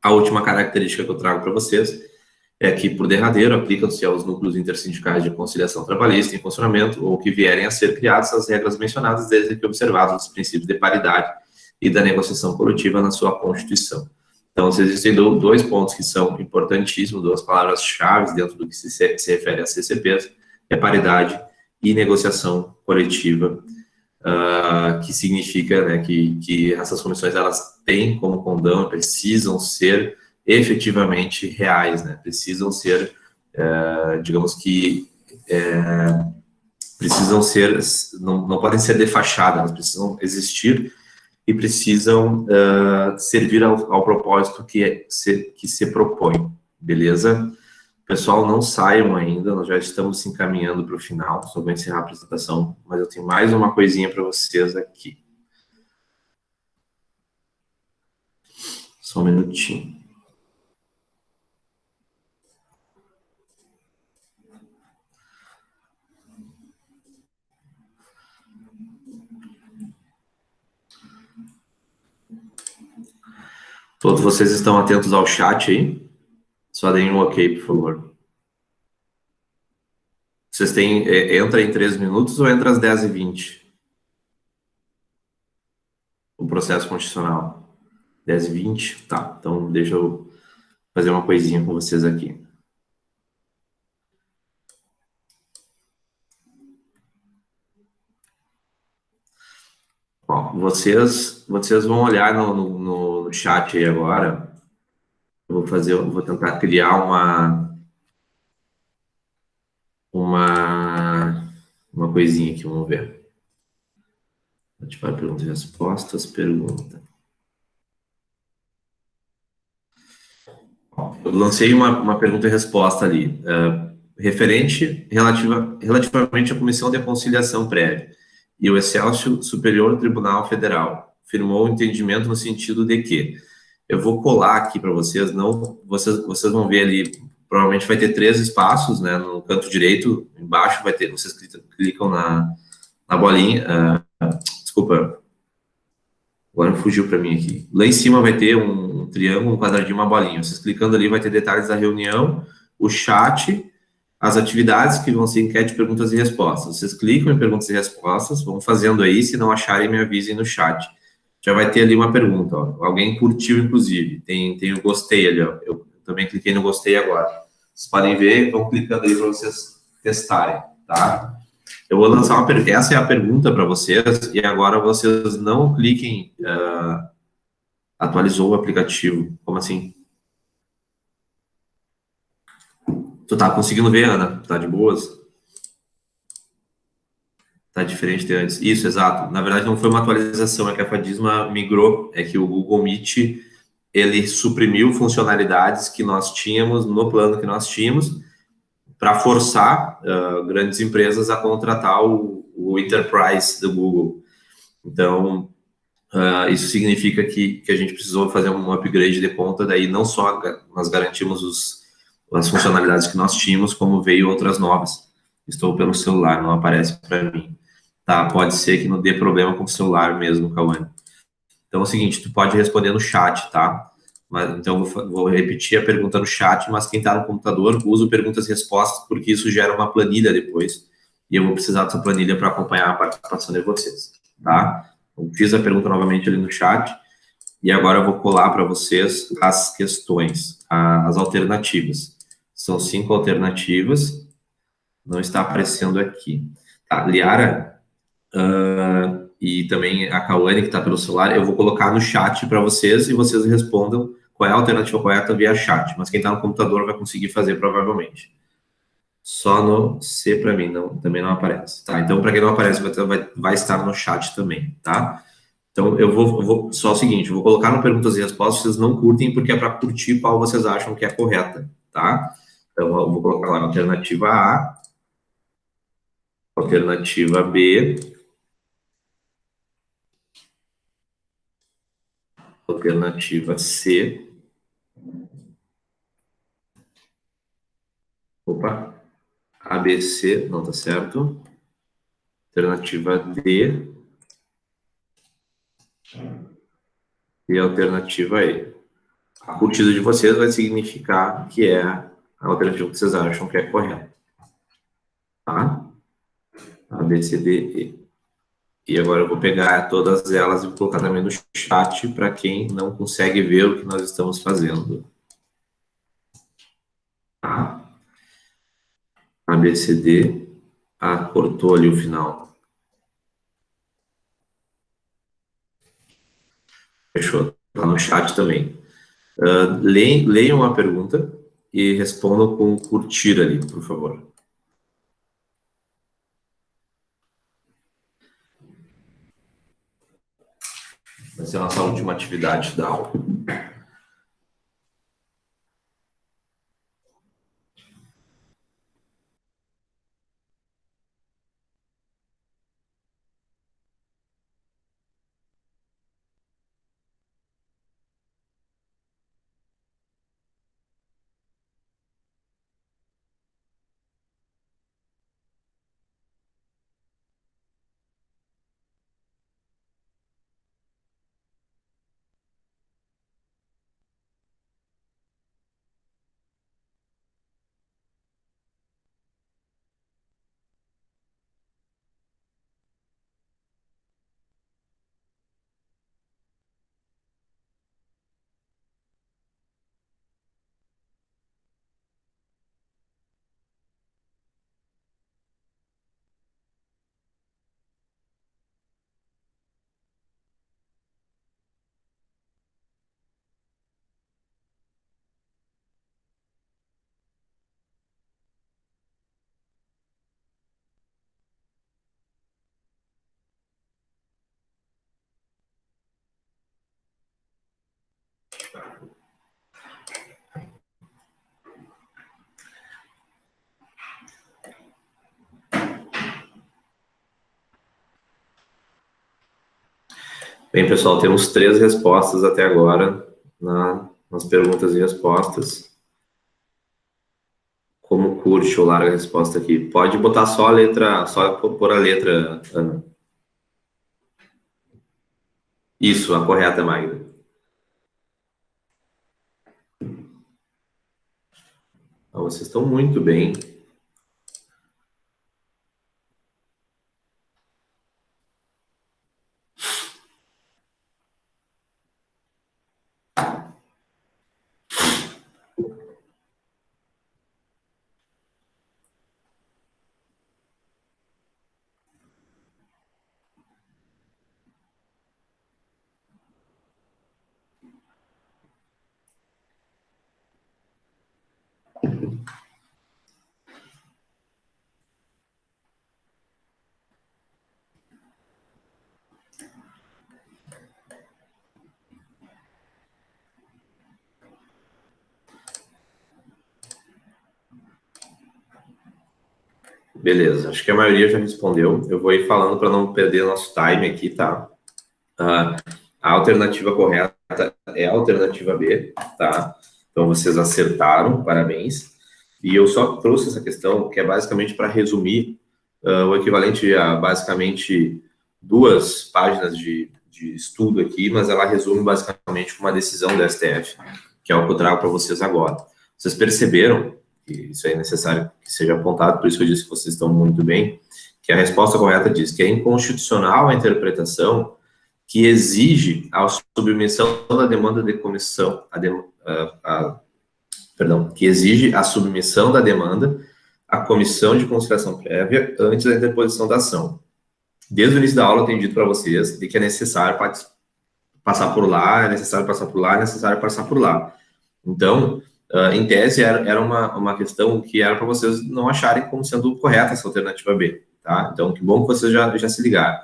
A última característica que eu trago para vocês é que, por derradeiro, aplicam-se aos núcleos intersindicais de conciliação trabalhista em funcionamento ou que vierem a ser criados as regras mencionadas, desde que observados os princípios de paridade e da negociação coletiva na sua Constituição. Então, existem 2 pontos que são importantíssimos, 2 palavras-chave dentro do que se refere às CCPs, é paridade e negociação coletiva, que significa, né, que essas comissões elas têm como condão, precisam ser efetivamente reais, né? Precisam ser, digamos que, precisam ser, não podem ser de fachada, elas precisam existir e precisam servir ao propósito que se propõe, beleza? Pessoal, não saiam ainda, nós já estamos se encaminhando para o final, só vou encerrar a apresentação, mas eu tenho mais uma coisinha para vocês aqui. Só um minutinho. Todos vocês estão atentos ao chat aí? Só deem um ok, por favor. Vocês têm... entra em 3 minutos ou entra às 10h20? O processo constitucional. 10h20? Tá, então deixa eu fazer uma coisinha com vocês aqui. Bom, vocês vão olhar no chat aí agora. Eu vou tentar criar uma coisinha aqui, vamos ver. Ativar perguntas e respostas, pergunta. Bom, eu lancei uma pergunta e resposta ali, relativamente à Comissão de Conciliação Prévia e o Excelso Superior Tribunal Federal firmou um entendimento no sentido de que, eu vou colar aqui para vocês, vocês vão ver ali provavelmente vai ter 3 espaços, né? No canto direito, embaixo vai ter, vocês clicam na bolinha, desculpa, agora fugiu para mim aqui. Lá em cima vai ter um triângulo, um quadradinho, uma bolinha. Vocês clicando ali vai ter detalhes da reunião, o chat, as atividades que vão ser enquete, perguntas e respostas. Vocês clicam em perguntas e respostas, vão fazendo aí, se não acharem, me avisem no chat. Já vai ter ali uma pergunta, ó. Alguém curtiu, inclusive. Tem o gostei ali, ó. Eu também cliquei no gostei agora. Vocês podem ver, vão clicando aí para vocês testarem, tá? Eu vou lançar uma pergunta. Essa é a pergunta para vocês, e agora vocês não cliquem. Atualizou o aplicativo. Como assim? Tu tá conseguindo ver, Ana? Tá de boas? Tá diferente de antes. Isso, exato. Na verdade, não foi uma atualização, é que a Fadisma migrou, é que o Google Meet, ele suprimiu funcionalidades que nós tínhamos no plano que nós tínhamos para forçar grandes empresas a contratar o Enterprise do Google. Então, isso significa que a gente precisou fazer um upgrade de conta, daí não só nós garantimos as funcionalidades que nós tínhamos, como veio outras novas. Estou pelo celular, não aparece para mim. Tá, pode ser que não dê problema com o celular mesmo, Cauane. Então é o seguinte, tu pode responder no chat, tá? Mas, então vou repetir a pergunta no chat, mas quem está no computador usa o perguntas e respostas, porque isso gera uma planilha depois, e eu vou precisar dessa planilha para acompanhar a participação de vocês, tá? Eu fiz a pergunta novamente ali no chat, e agora eu vou colar para vocês as questões, as alternativas. São 5 alternativas, não está aparecendo aqui. Tá, Liara, e também a Cauane, que está pelo celular, eu vou colocar no chat para vocês e vocês respondam qual é a alternativa correta via chat. Mas quem está no computador vai conseguir fazer provavelmente. Só no C para mim, não, também não aparece. Tá, então para quem não aparece, vai estar no chat também, tá? Então eu vou só o seguinte, eu vou colocar no perguntas e respostas, vocês não curtem, porque é para curtir qual vocês acham que é correta, tá? Então eu vou colocar lá alternativa A, alternativa B, alternativa C. Opa, ABC, não tá certo. Alternativa D e a alternativa E. A curtida de vocês vai significar que é a alternativa que vocês acham que é correta. Tá? A, B, C, D, E. E agora eu vou pegar todas elas e vou colocar também no chat para quem não consegue ver o que nós estamos fazendo. Tá? A, B, C, D. Ah, cortou ali o final. Fechou. Tá no chat também. Leiam a pergunta e respondam com curtir ali, por favor. Vai ser a nossa última atividade da aula. Bem, pessoal, temos 3 respostas até agora nas perguntas e respostas. curte ou larga a resposta aqui. Pode botar só a letra, só pôr a letra, Ana. Isso, a correta, Magda. Então, vocês estão muito bem. Beleza, acho que a maioria já respondeu. Eu vou ir falando para não perder nosso time aqui, tá? A alternativa correta é a alternativa B, tá? Então, vocês acertaram, parabéns. E eu só trouxe essa questão, que é basicamente para resumir o equivalente a, basicamente, 2 páginas de estudo aqui, mas ela resume, basicamente, uma decisão do STF, que é o que eu trago para vocês agora. Vocês perceberam que isso é necessário que seja apontado, por isso que eu disse que vocês estão muito bem, que a resposta correta diz que é inconstitucional a interpretação que exige a submissão da demanda de comissão, que exige a submissão da demanda à comissão de conciliação prévia antes da interposição da ação. Desde o início da aula eu tenho dito para vocês de que é necessário passar por lá, é necessário passar por lá, é necessário passar por lá. Então, em tese, era uma questão que era para vocês não acharem como sendo correta essa alternativa B, tá? Então, que bom que vocês já se ligaram.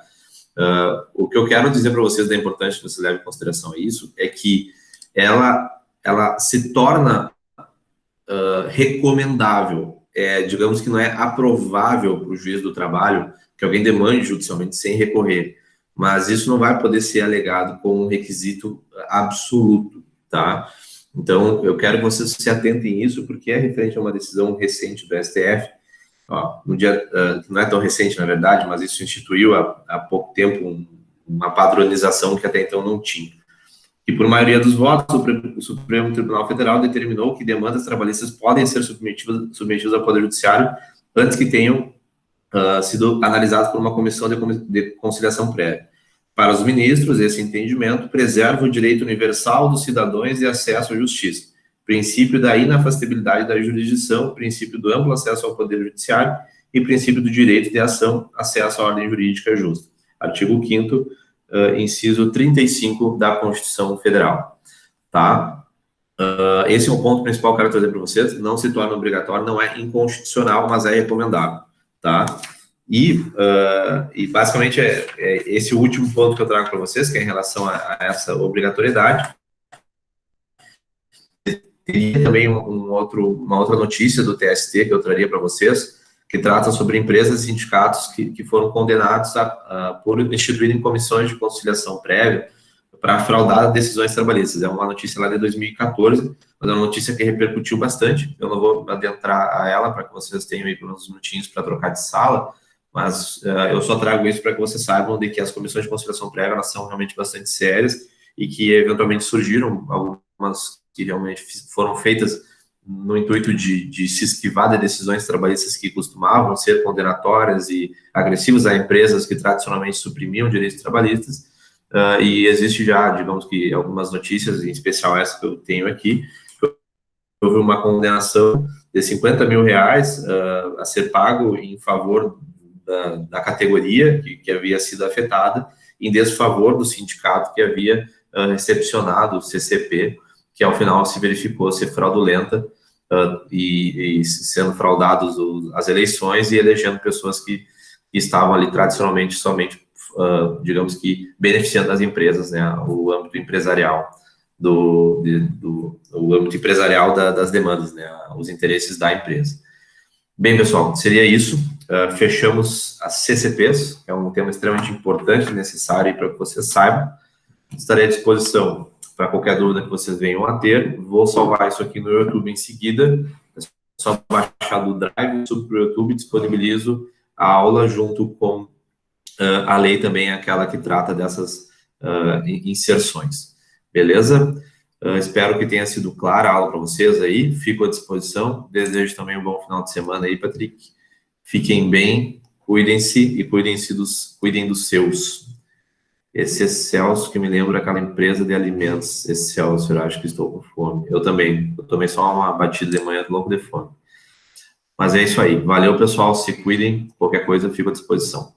O que eu quero dizer para vocês da importância que você leve em consideração a isso é que ela se torna recomendável, digamos que não é aprovável para o juiz do trabalho que alguém demande judicialmente sem recorrer, mas isso não vai poder ser alegado como um requisito absoluto, tá? Então, eu quero que vocês se atentem a isso, porque é referente a uma decisão recente do STF, no dia, não é tão recente, na verdade, mas isso instituiu há pouco tempo uma padronização que até então não tinha. E por maioria dos votos, o Supremo Tribunal Federal determinou que demandas trabalhistas podem ser submetidas ao Poder Judiciário antes que tenham sido analisadas por uma comissão de conciliação prévia. Para os ministros, esse entendimento preserva o direito universal dos cidadãos de acesso à justiça, princípio da inafastabilidade da jurisdição, princípio do amplo acesso ao Poder Judiciário e princípio do direito de ação, acesso à ordem jurídica justa. Artigo 5º, inciso 35 da Constituição Federal, tá? Esse é o ponto principal que eu quero trazer para vocês. Não se torna obrigatório, não é inconstitucional, mas é recomendável, tá? E basicamente é esse o último ponto que eu trago para vocês, que é em relação a essa obrigatoriedade. Teria também uma outra notícia do TST que eu traria para vocês, que trata sobre empresas e sindicatos que foram condenados por instituírem comissões de conciliação prévia para fraudar decisões trabalhistas. É uma notícia lá de 2014, mas é uma notícia que repercutiu bastante. Eu não vou adentrar a ela para que vocês tenham aí uns minutinhos para trocar de sala, mas eu só trago isso para que vocês saibam de que as comissões de conciliação prévia elas são realmente bastante sérias e que eventualmente surgiram algumas que realmente foram feitas no intuito de se esquivar de decisões trabalhistas que costumavam ser condenatórias e agressivas a empresas que tradicionalmente suprimiam direitos trabalhistas, e existe já, digamos que, algumas notícias, em especial essa que eu tenho aqui, houve uma condenação de R$50 mil a ser pago em favor da categoria que havia sido afetada, em desfavor do sindicato que havia recepcionado o CCP, que ao final se verificou ser fraudulenta e sendo fraudados as eleições e elegendo pessoas que estavam ali tradicionalmente somente, digamos que, beneficiando as empresas, né, o âmbito empresarial o âmbito empresarial das demandas, né, os interesses da empresa. Bem, pessoal, seria isso. Fechamos as CCPs, que é um tema extremamente importante e necessário para que vocês saibam. Estarei à disposição para qualquer dúvida que vocês venham a ter. Vou salvar isso aqui no YouTube em seguida. só baixar do Drive, subo para o YouTube, disponibilizo a aula junto com a lei também, aquela que trata dessas inserções. Beleza? Espero que tenha sido clara a aula para vocês aí. Fico à disposição. Desejo também um bom final de semana aí, Patrick. Fiquem bem, cuidem-se e cuidem dos seus. Esse Excelsior que me lembra aquela empresa de alimentos. Excelsior, acho que estou com fome. Eu também. Eu tomei só uma batida de manhã, louco de fome. Mas é isso aí. Valeu, pessoal. Se cuidem. Qualquer coisa, fico à disposição.